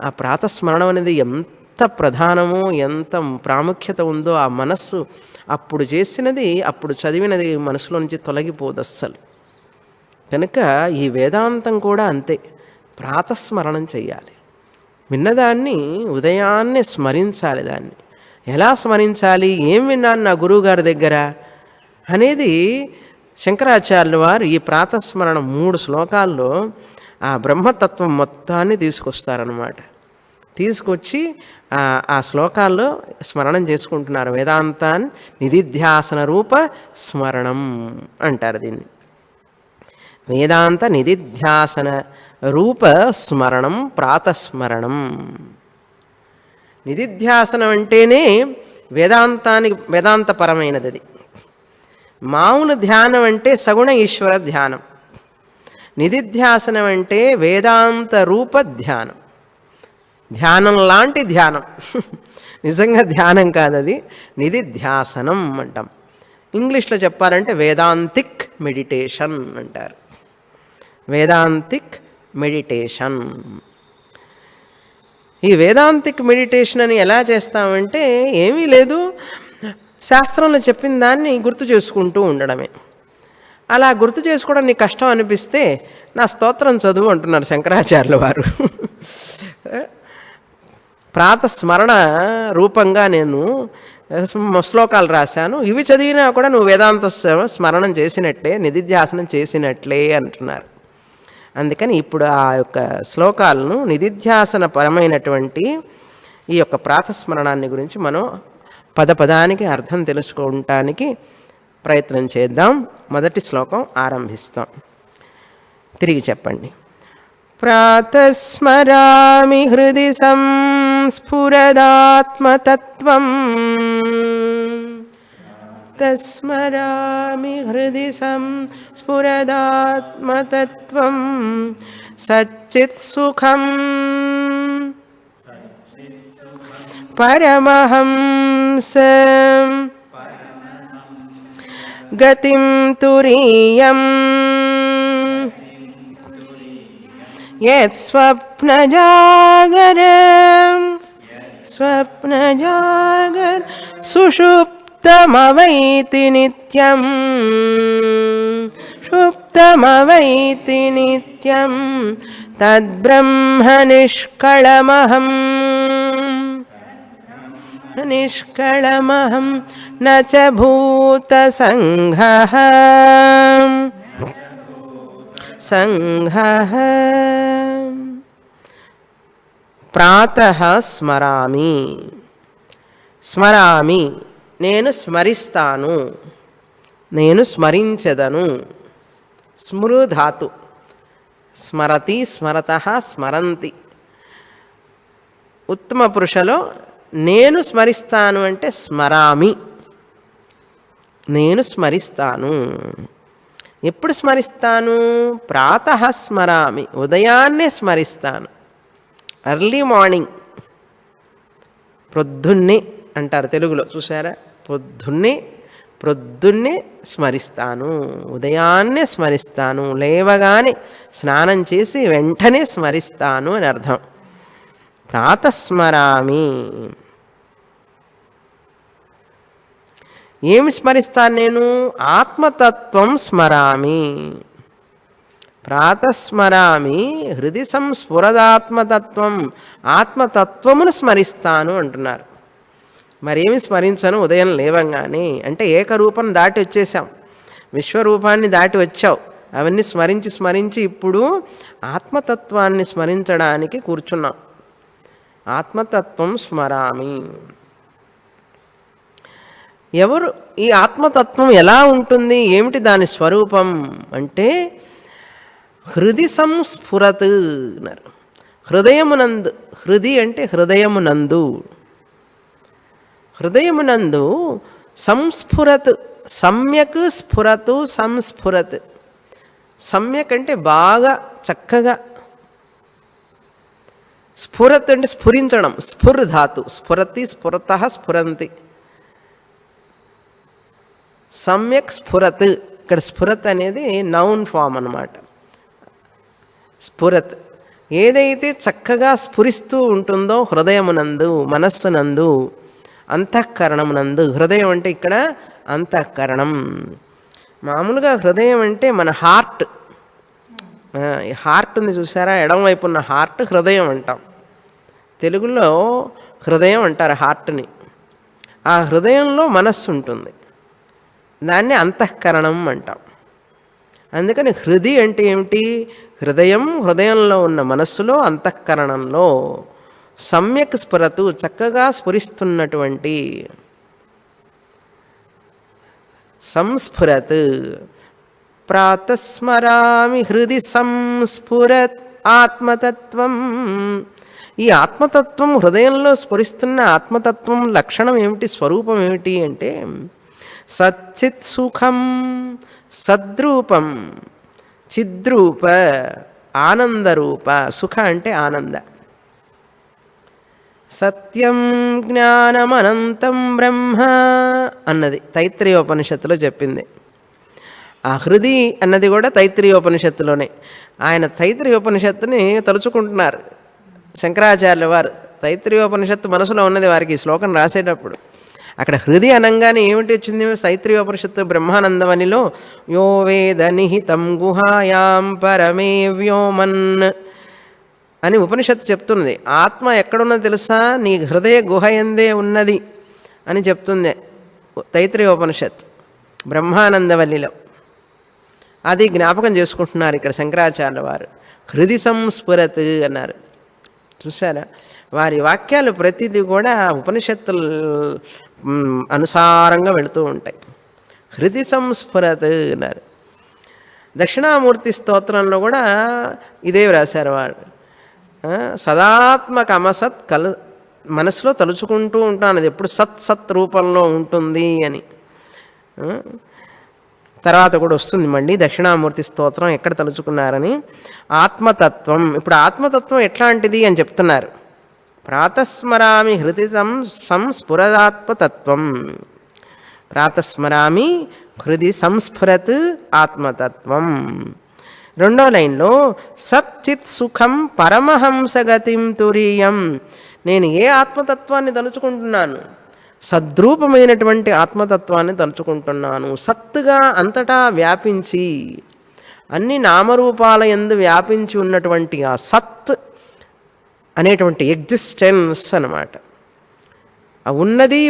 ఆ ప్రాతస్మరణం అనేది ఎంత ఎంత ప్రధానమో ఎంత ప్రాముఖ్యత ఉందో ఆ మనస్సు అప్పుడు చేసినది అప్పుడు చదివినది మనసులో నుంచి తొలగిపోదు అస్సలు. కనుక ఈ వేదాంతం కూడా అంతే, ప్రాతస్మరణం చెయ్యాలి. విన్నదాన్ని ఉదయాన్నే స్మరించాలి. దాన్ని ఎలా స్మరించాలి, ఏం విన్నాను నా గురువుగారి దగ్గర అనేది శంకరాచార్యుల వారు ఈ ప్రాతస్మరణ 3 శ్లోకాల్లో ఆ బ్రహ్మతత్వం మొత్తాన్ని తీసుకొస్తారనమాట. తీసుకొచ్చి ఆ శ్లోకాల్లో స్మరణం చేసుకుంటున్నారు. వేదాంతాన్ నిధిధ్యాసన రూప స్మరణం అంటారు దీన్ని. వేదాంత నిధిధ్యాసన రూప స్మరణం ప్రాతస్మరణం. నిధిధ్యాసనం అంటేనే వేదాంతపరమైనది. అది మామూలు ధ్యానం అంటే సగుణ ఈశ్వర ధ్యానం. నిధిధ్యాసనం అంటే వేదాంత రూప ధ్యానం. ధ్యానం లాంటి ధ్యానం, నిజంగా ధ్యానం కాదది, నిధిధ్యాసనం అంటాం. ఇంగ్లీష్లో చెప్పాలంటే వేదాంతిక్ మెడిటేషన్ అంటారు. వేదాంతిక్ మెడిటేషన్. ఈ వేదాంతిక్ మెడిటేషన్ అని ఎలా చేస్తామంటే ఏమీ లేదు, శాస్త్రంలో చెప్పిన దాన్ని గుర్తు చేసుకుంటూ ఉండడమే. అలా గుర్తు చేసుకోవడం నీకు కష్టం అనిపిస్తే నా స్తోత్రం చదువు అంటున్నారు శంకరాచార్యుల వారు. ప్రాతస్మరణ రూపంగా నేను శ్లోకాలు రాశాను, ఇవి చదివినా కూడా నువ్వు వేదాంత స్మరణం చేసినట్లే, నిధిధ్యాసనం చేసినట్లే అంటున్నారు. అందుకని ఇప్పుడు ఆ యొక్క శ్లోకాలను నిధిధ్యాసన పరమైనటువంటి ఈ యొక్క ప్రాతస్మరణాన్ని గురించి మనం పదపదానికి అర్థం తెలుసుకోవటానికి ప్రయత్నం చేద్దాం. మొదటి శ్లోకం ఆరంభిస్తాం. తిరిగి చెప్పండి. ప్రాతస్మరామి హృది సంస్ఫురదాత్మతత్వం. తస్మరామి హృది సంస్ఫురదాత్మతత్వం. సచ్చిత్సుఖం పరమహంసం గతిం తురీయం యత్స్వప్నజాగర సుషుప్తమవైతి నిత్యం. సుప్తమవైతి నిత్యం తద్బ్రహ్మ నిష్కళమహం. నిష్కళమహం న చ భూతసంఘః. సంఘః. ప్రాతః స్మరామి. స్మరామి నేను స్మరిస్తాను, నేను స్మరించెదను. స్మృ ధాతు, స్మరతి, స్మరతః, స్మరంతి. ఉత్తమ పురుషలో నేను స్మరిస్తాను అంటే స్మరామి, నేను స్మరిస్తాను. ఎప్పుడు స్మరిస్తాను? ప్రాతః స్మరామి, ఉదయాన్నే స్మరిస్తాను. ఎర్లీ మార్నింగ్, ప్రొద్దున్నే అంటారు తెలుగులో, చూసారా? ప్రొద్దున్నే స్మరిస్తాను, ఉదయాన్నే స్మరిస్తాను, లేవగానే స్నానం చేసి వెంటనే స్మరిస్తాను అని అర్థం. ప్రాతస్మరామి. ఏమి స్మరిస్తాను నేను? ఆత్మతత్వం స్మరామి. ప్రాతస్మరామి హృది సంస్ఫురదాత్మతత్వం. ఆత్మతత్వమును స్మరిస్తాను అంటున్నారు. మరేమి స్మరించను ఉదయం లేవంగానే అంటే ఏకరూపం దాటి వచ్చేసాం, విశ్వరూపాన్ని దాటి వచ్చావు. అవన్నీ స్మరించి స్మరించి ఇప్పుడు ఆత్మతత్వాన్ని స్మరించడానికి కూర్చున్నాం. ఆత్మతత్వం స్మరామి. ఎవరు ఈ ఆత్మతత్వం ఎలా ఉంటుంది, ఏమిటి దాని స్వరూపం అంటే హృది సంస్ఫురత్ అన్నారు. హృదయమునందు, హృది అంటే హృదయమునందు, హృదయమునందు సంస్ఫురత్. సమ్యక్ స్ఫురతు సంస్ఫురత్. సమ్యక్ అంటే బాగా చక్కగా, స్ఫురత్ అంటే స్ఫురించడం. స్ఫుర్ ధాతు, స్ఫురతి, స్ఫురతః, స్ఫురంతి. సమ్యక్ స్ఫురత్. ఇక్కడ స్ఫురత్ అనేది నౌన్ ఫామ్ అన్నమాట. స్ఫురత్ ఏదైతే చక్కగా స్ఫురిస్తూ ఉంటుందో హృదయమునందు, మనస్సునందు, అంతఃకరణమునందు, హృదయం అంటే ఇక్కడ అంతఃకరణం. మామూలుగా హృదయం అంటే మన హార్ట్, ఈ హార్ట్ ఉంది చూసారా, ఎడం వైపు ఉన్న హార్ట్ హృదయం అంటాం. తెలుగులో హృదయం అంటారు హార్ట్ని. ఆ హృదయంలో మనస్సు ఉంటుంది, దాన్ని అంతఃకరణం అంటాం. అందుకని హృది అంటే ఏమిటి? హృదయం, హృదయంలో ఉన్న మనస్సులో, అంతఃకరణంలో సమ్యక్ స్ఫురతు, చక్కగా స్ఫురిస్తున్నటువంటి, సంస్ఫురత్. ప్రాతస్మరామి హృది సంస్ఫురత్ ఆత్మతత్వం. ఈ ఆత్మతత్వం, హృదయంలో స్ఫురిస్తున్న ఆత్మతత్వం లక్షణం ఏమిటి, స్వరూపం ఏమిటి అంటే సచ్చిత్ సుఖం సద్రూపం, చిద్రూప ఆనందరూప. సుఖ అంటే ఆనంద. సత్యం జ్ఞానమనంతం బ్రహ్మ అన్నది తైత్రీయోపనిషత్తులో చెప్పింది. ఆ హృది అన్నది కూడా తైత్రీయోపనిషత్తులోనే. ఆయన తైత్రీయోపనిషత్తుని తలుచుకుంటున్నారు శంకరాచార్యుల వారు. తైత్రీయోపనిషత్తు మనసులో ఉన్నది వారికి ఈ శ్లోకం రాసేటప్పుడు. అక్కడ హృది అనంగానే ఏమిటి వచ్చింది? తైత్రీయోపనిషత్తు బ్రహ్మానందవనిలో యో వేద నిహితం గుహాయాం పరమే వ్యోమన్ అని ఉపనిషత్తు చెప్తున్నది. ఆత్మ ఎక్కడున్నది తెలుసా? నీ హృదయ గుహయందే ఉన్నది అని చెప్తుంది తైత్రీయోపనిషత్తు బ్రహ్మానందవల్లిలో. అది జ్ఞాపకం చేసుకుంటున్నారు ఇక్కడ శంకరాచార్యుల వారు. హృది సంస్ఫురత్ అన్నారు. చూసారా, వారి వాక్యాలు ప్రతిదీ కూడా ఉపనిషత్తుల అనుసారంగా వెళుతూ ఉంటాయి. హృది సంస్ఫురత్ అన్నారు. దక్షిణామూర్తి స్తోత్రంలో కూడా ఇదే రాశారు వారు. సదాత్మక అమసత్ మనసులో తలుచుకుంటూ ఉంటాను, అది ఎప్పుడు సత్ రూపంలో ఉంటుంది అని. తర్వాత కూడా వస్తుంది మళ్ళీ దక్షిణామూర్తి స్తోత్రం ఎక్కడ తలుచుకున్నారని. ఆత్మతత్వం, ఇప్పుడు ఆత్మతత్వం ఎట్లాంటిది అని చెప్తున్నారు. ప్రాతస్మరామి హృది సంస్ఫురదాత్మతత్వం. ప్రాతస్మరామి హృది సంస్ఫురత్ ఆత్మతత్వం. రెండో లైన్లో సచ్చిత్ సుఖం పరమహంసగతిం తురీయం. నేను ఏ ఆత్మతత్వాన్ని తలుచుకుంటున్నాను? సద్రూపమైనటువంటి ఆత్మతత్వాన్ని తలుచుకుంటున్నాను. సత్తుగా అంతటా వ్యాపించి అన్ని నామరూపాల యందు వ్యాపించి ఉన్నటువంటి ఆ సత్ అనేటువంటి ఎగ్జిస్టెన్స్ అన్నమాట. ఆ ఉన్నది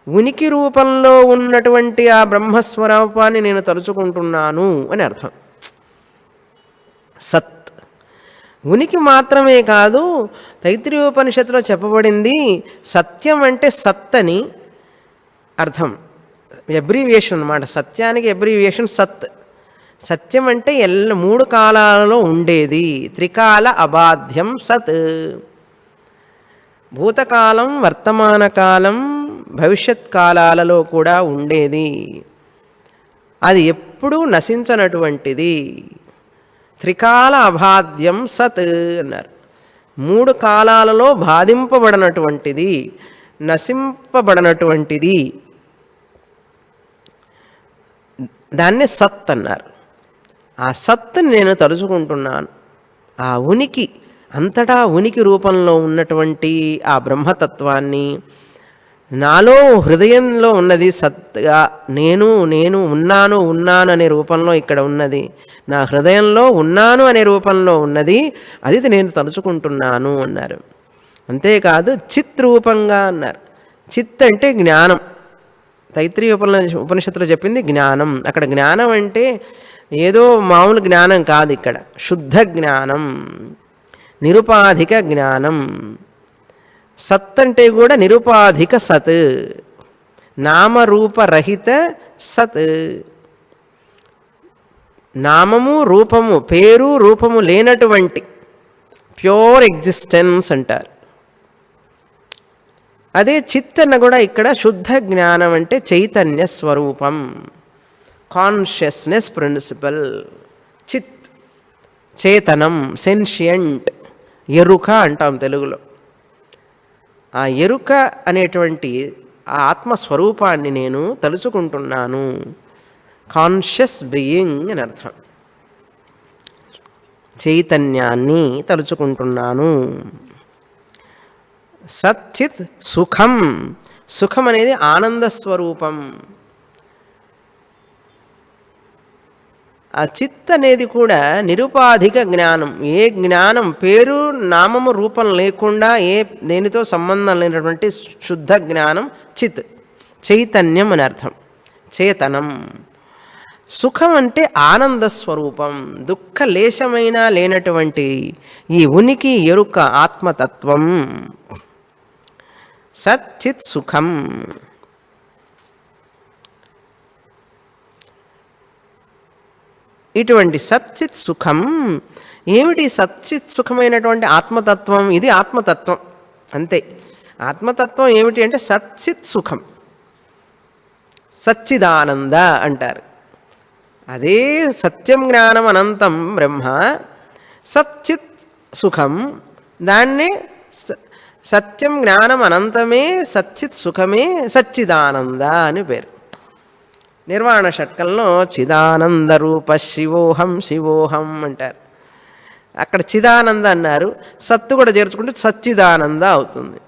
ఉనికి రూపంలో ఉన్నటువంటి ఆ బ్రహ్మస్వరూపాన్ని నేను తలుచుకుంటున్నాను అని అర్థం. సత్ ఉనికి మాత్రమే కాదు, తైత్రీయోపనిషత్తులో చెప్పబడింది సత్యం అంటే సత్ అని అర్థం. అబ్రీవియేషన్ అన్నమాట. సత్యానికి అబ్రీవియేషన్ సత్. సత్యం అంటే మూడు కాలాలలో ఉండేది. త్రికాల అబాధ్యం సత్. భూతకాలం, వర్తమాన కాలం, భవిష్యత్ కాలాలలో కూడా ఉండేది. అది ఎప్పుడూ నశించనటువంటిది. త్రికాల అబాధ్యం సత్ అన్నారు. మూడు కాలాలలో బాధింపబడినటువంటిది, నశింపబడినటువంటిది, దాన్ని సత్ అన్నారు. ఆ సత్తుని నేను తలుచుకుంటున్నాను. ఆ ఉనికి, అంతటా ఉనికి రూపంలో ఉన్నటువంటి ఆ బ్రహ్మతత్వాన్ని నాలో హృదయంలో ఉన్నది సత్గా నేను ఉన్నాను అనే రూపంలో ఇక్కడ ఉన్నది. నా హృదయంలో ఉన్నాను అనే రూపంలో ఉన్నది, అది నేను తలుచుకుంటున్నాను అన్నారు. అంతేకాదు చిత్ రూపంగా అన్నారు. చిత్ అంటే జ్ఞానం. తైత్రీయ ఉపనిషత్తులో చెప్పింది జ్ఞానం. అక్కడ జ్ఞానం అంటే ఏదో మామూలు జ్ఞానం కాదు, ఇక్కడ శుద్ధ జ్ఞానం, నిరుపాధిక జ్ఞానం. సత్ అంటే కూడా నిరుపాధిక సత్, నామరూపరహిత సత్. నామము రూపము, పేరు రూపము లేనటువంటి ప్యూర్ ఎగ్జిస్టెన్స్ అంటారు. అదే చిత్ అన్న కూడా ఇక్కడ శుద్ధ జ్ఞానం అంటే చైతన్య స్వరూపం, కాన్షియస్నెస్ ప్రిన్సిపల్. చిత్ చేతనం, సెన్షియంట్, ఎరుక అంటాం తెలుగులో. ఆ ఎరుక అనేటువంటి ఆ ఆత్మస్వరూపాన్ని నేను తలుచుకుంటున్నాను. కాన్షియస్ బీయింగ్ అని అర్థం. చైతన్యాన్ని తలుచుకుంటున్నాను. సచ్చిత్ సుఖం. సుఖం అనేది ఆనంద స్వరూపం. ఆ చిత్ అనేది కూడా నిరుపాధిక జ్ఞానం. ఏ జ్ఞానం పేరు నామము రూపం లేకుండా దేనితో సంబంధం లేనటువంటి శుద్ధ జ్ఞానం చిత్, చైతన్యం అని అర్థం, చేతనం. సుఖం అంటే ఆనంద స్వరూపం, దుఃఖ లేశమైనా లేనటువంటి ఈ ఉనికి ఎరుక ఆత్మతత్వం. సచ్చిత్ సుఖం. ఇటువంటి సచ్చిత్ సుఖం. ఏమిటి సచ్చిత్ సుఖమైనటువంటి ఆత్మతత్వం? ఇది ఆత్మతత్వం అంతే. ఆత్మతత్వం ఏమిటి అంటే సచ్చిత్ సుఖం, సచ్చిదానంద అంటారు. అదే సత్యం జ్ఞానం అనంతం బ్రహ్మ, సచ్చిత్ సుఖం. దాన్నే సత్యం జ్ఞానం అనంతమే సచ్చిత్ సుఖమే సచ్చిదానంద అని పేరు. నిర్వాణ షట్కంలో చిదానంద రూప శివోహం శివోహం అంటారు. అక్కడ చిదానంద అన్నారు, సత్తు కూడా చేర్చుకుంటే సచ్చిదానంద అవుతుంది.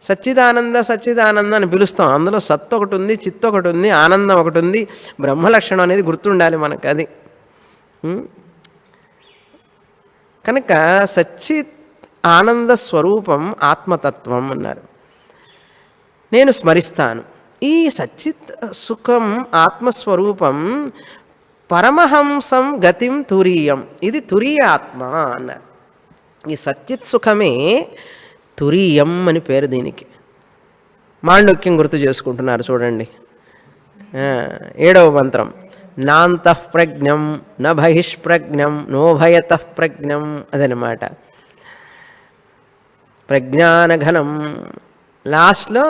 సచ్చిదానంద సచ్చిదానంద అని పిలుస్తాం. అందులో సత్తు ఒకటి ఉంది, చిత్తు ఒకటి ఉంది, ఆనందం ఒకటి ఉంది. బ్రహ్మలక్షణం అనేది గుర్తుండాలి మనకు. అది కనుక సచ్చిత్ ఆనంద స్వరూపం ఆత్మతత్వం అన్నారు. నేను స్మరిస్తాను. ఈ సచ్చిత్ సుఖం ఆత్మస్వరూపం పరమహంసం గతిం తురీయం. ఇది తురీయ ఆత్మ అన్నారు. ఈ సచ్చిత్ సుఖమే తురీయం అని పేరు దీనికి. మాండుక్యం గుర్తు చేసుకుంటున్నారు చూడండి. 7వ మంత్రం. నాంతః ప్రజ్ఞం న బహిష్ప్రజ్ఞం నోభయతః ప్రజ్ఞం. అదనమాట ప్రజ్ఞానఘనం. లాస్ట్లో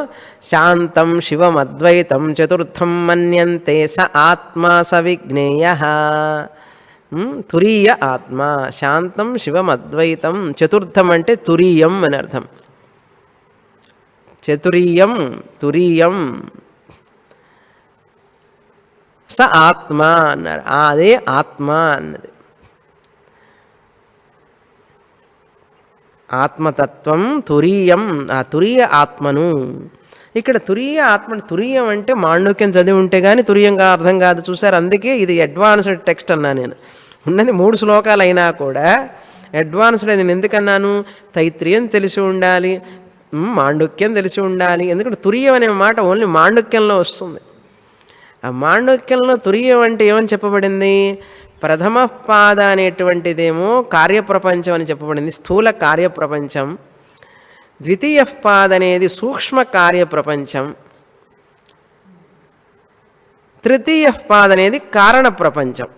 శాంతం శివమద్వైతం చతుర్థం మన్యంతే స ఆత్మా స విజ్ఞేయ. తురీయ ఆత్మ. శాంతం శివమద్వైతం. చతుర్థం అంటే తురీయం అని అర్థం. చతురీయం తురీయం. స ఆత్మ అన్నారు. అదే ఆత్మ అన్నది. ఆత్మతత్వం తురీయం. ఆ తురీయ ఆత్మను ఇక్కడ తురీయ ఆత్మ. తురీయం అంటే మాండుక్యం చదివి ఉంటే కానీ తురీయంగా అర్థం కాదు, చూసారు. అందుకే ఇది అడ్వాన్స్డ్ టెక్స్ట్ అన్నా నేను. ఉన్నది 3 శ్లోకాలు అయినా కూడా అడ్వాన్స్డ్. నేను ఎందుకన్నాను? తైత్రీయం తెలిసి ఉండాలి, మాండుక్యం తెలిసి ఉండాలి. ఎందుకంటే తురీయం అనే మాట ఓన్లీ మాండుక్యంలో వస్తుంది. ఆ మాండుక్యంలో తురీయం అంటే ఏమని చెప్పబడింది? ప్రథమ పాద అనేటువంటిదేమో కార్యప్రపంచం అని చెప్పబడింది, స్థూల కార్యప్రపంచం. ద్వితీయ పాద అనేది సూక్ష్మ కార్యప్రపంచం. తృతీయ పాద అనేది కారణ ప్రపంచం.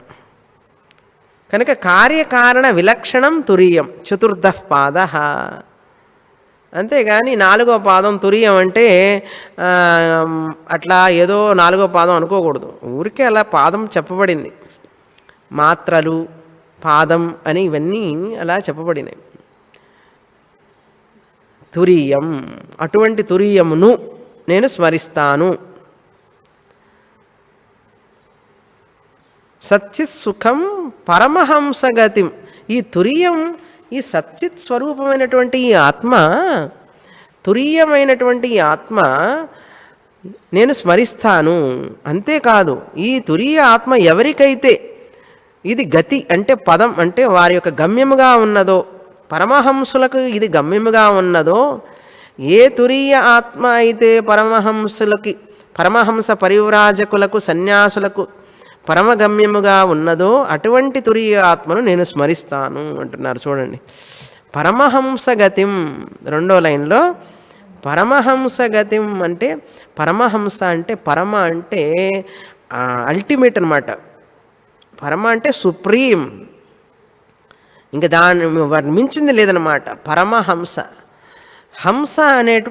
కనుక కార్యకారణ విలక్షణం తురీయం. చతుర్థ పాద. అంతేగాని 4వ పాదం తురీయం అంటే అట్లా ఏదో 4వ పాదం అనుకోకూడదు. ఊరికే అలా పాదం చెప్పబడింది. మాత్రలు పాదం అని ఇవన్నీ అలా చెప్పబడినాయి. తురీయం. అటువంటి తురీయమును నేను స్మరిస్తాను. సచ్చిత్ సుఖం పరమహంసగతిం. ఈ తురీయం, ఈ సచ్చిత్ స్వరూపమైనటువంటి ఈ ఆత్మ, తురీయమైనటువంటి ఈ ఆత్మ నేను స్మరిస్తాను. అంతేకాదు, ఈ తురీయ ఆత్మ ఎవరికైతే ఇది గతి అంటే పదం అంటే వారి యొక్క గమ్యముగా ఉన్నదో, పరమహంసులకు ఇది గమ్యముగా ఉన్నదో, ఏ తురీయ ఆత్మ అయితే పరమహంసులకి, పరమహంస పరివ్రాజకులకు, సన్యాసులకు పరమగమ్యముగా ఉన్నదో అటువంటి తురీయ ఆత్మను నేను స్మరిస్తాను అంటున్నారు. చూడండి, పరమహంసగతిం 2వ లైన్లో పరమహంసగతిం అంటే, పరమహంస అంటే పరమ అంటే అల్టిమేట్ అనమాట. పరమ అంటే సుప్రీం, ఇంకా దాన్ని మించింది లేదనమాట. పరమహంస. హంస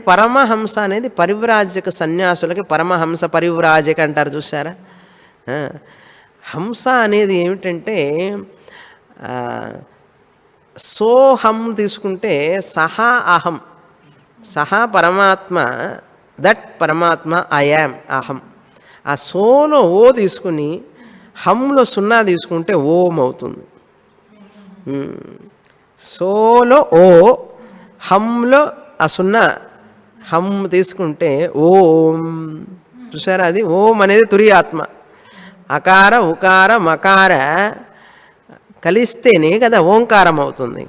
పరమహంస అనేది పరివ్రాజక సన్యాసులకి పరమహంస పరివ్రాజక అంటారు, చూసారా. హంస అనేది ఏమిటంటే సోహం తీసుకుంటే సహా అహం. సహా పరమాత్మ, దట్ పరమాత్మ ఐ యామ్ అహం. ఆ సోలో ఓ తీసుకుని హంలో 0 తీసుకుంటే ఓం అవుతుంది. సోలో ఓ, హంలో ఆ సున్నా హమ్ తీసుకుంటే ఓం. చూసారా, అది ఓం అనేది తురియాత్మ. అకార ఉకార మకార కలిస్తేనే కదా ఓంకారం అవుతుంది.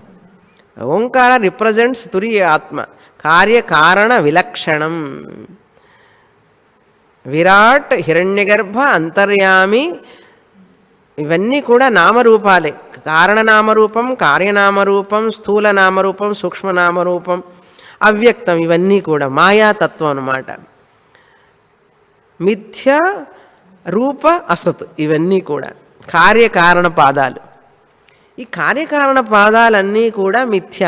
ఓంకార రిప్రజెంట్స్ తురియ ఆత్మ, కార్యకారణ విలక్షణం. విరాట్, హిరణ్యగర్భ, అంతర్యామి ఇవన్నీ కూడా నామరూపాలే. కారణనామరూపం, కార్యనామరూపం, స్థూల నామరూపం, సూక్ష్మనామరూపం, అవ్యక్తం, ఇవన్నీ కూడా మాయాతత్వం అన్నమాట. మిథ్య, రూప, అసత్ ఇవన్నీ కూడా కార్యకారణ పాదాలు. ఈ కార్యకారణ పాదాలన్నీ కూడా మిథ్య.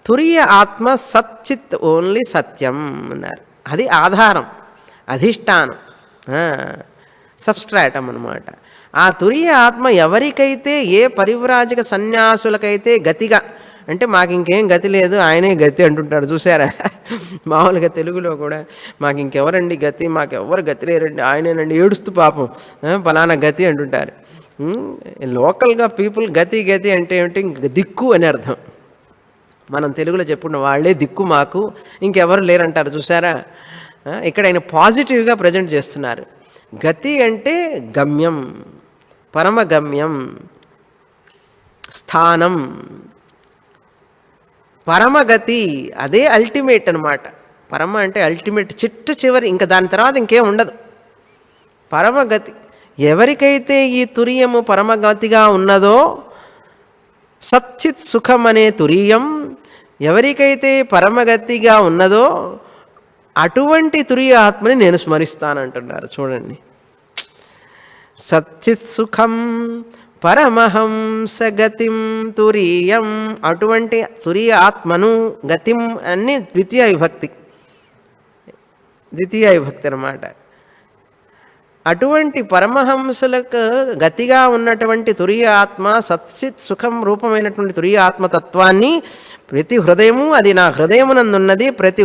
తురియ ఆత్మ సచ్చిత్, ఓన్లీ సత్యం అన్నారు. అది ఆధారం, అధిష్టానం, సబ్స్ట్రాటం అన్నమాట. ఆ తురియ ఆత్మ ఎవరికైతే, ఏ పరివ్రాజక సన్యాసులకైతే గతిగా, అంటే మాకు ఇంకేం గతి లేదు, ఆయనే గతి అంటుంటాడు. చూసారా, మామూలుగా తెలుగులో కూడా మాకు ఇంకెవరండి గతి, మాకెవరు గతి లేరండి, ఆయనేనండి, ఏడుస్తూ పాపం ఫలానా గతి అంటుంటారు. లోకల్గా పీపుల్ గతి గతి అంటే ఏమిటి, దిక్కు అని అర్థం. మనం తెలుగులో చెప్పుకున్న వాళ్ళే దిక్కు మాకు, ఇంకెవరు లేరంటారు. చూసారా, ఇక్కడ ఆయన పాజిటివ్గా ప్రజెంట్ చేస్తున్నారు. గతి అంటే గమ్యం, పరమగమ్యం, స్థానం, పరమగతి, అదే అల్టిమేట్ అనమాట. పరమ అంటే అల్టిమేట్, చివరి, ఇంకా దాని తర్వాత ఇంకేం ఉండదు. పరమగతి ఎవరికైతే ఈ తురియము పరమగతిగా ఉన్నదో, సచ్చిత్ సుఖం అనే తురియం ఎవరికైతే పరమగతిగా ఉన్నదో, అటువంటి తురియ ఆత్మని నేను స్మరిస్తానంటున్నారు. చూడండి, సచ్చిత్ సుఖం పరమహంస గతిం తురీయం, అటువంటి తురియ ఆత్మను, గతిం అన్ని ద్వితీయ విభక్తి అన్నమాట. అటువంటి పరమహంసులకు గతిగా ఉన్నటువంటి తురియ ఆత్మ, సచ్చిత్ సుఖం రూపమైనటువంటి తురియ ఆత్మతత్వాన్ని ప్రతి హృదయము, అది నా హృదయమునందున్నది. ప్రతి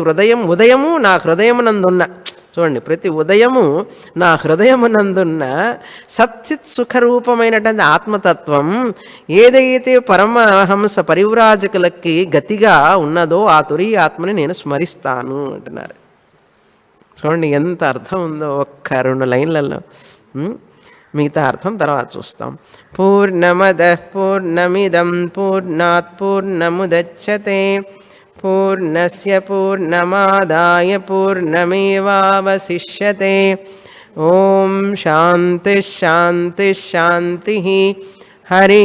ఉదయము నా హృదయమునందున్న, చూడండి, ప్రతి ఉదయము నా హృదయమునందున్న సచ్చిత్ సుఖరూపమైనటువంటి ఆత్మతత్వం ఏదైతే పరమహంస పరివ్రాజకులకి గతిగా ఉన్నదో, ఆ తురియ ఆత్మని నేను స్మరిస్తాను అంటున్నారు. చూడండి ఎంత అర్థం ఉందో ఒక్క 2 లైన్లలో. మిగతా అర్థం తర్వాత చూస్తాం. పూర్ణమదః పూర్ణమిదం పూర్ణాత్ పూర్ణముదచ్యతే పూర్ణస్య పూర్ణమాదాయ పూర్ణమేవావశిష్యతే. ఓం శాంతి శాంతి శాంతి. హరి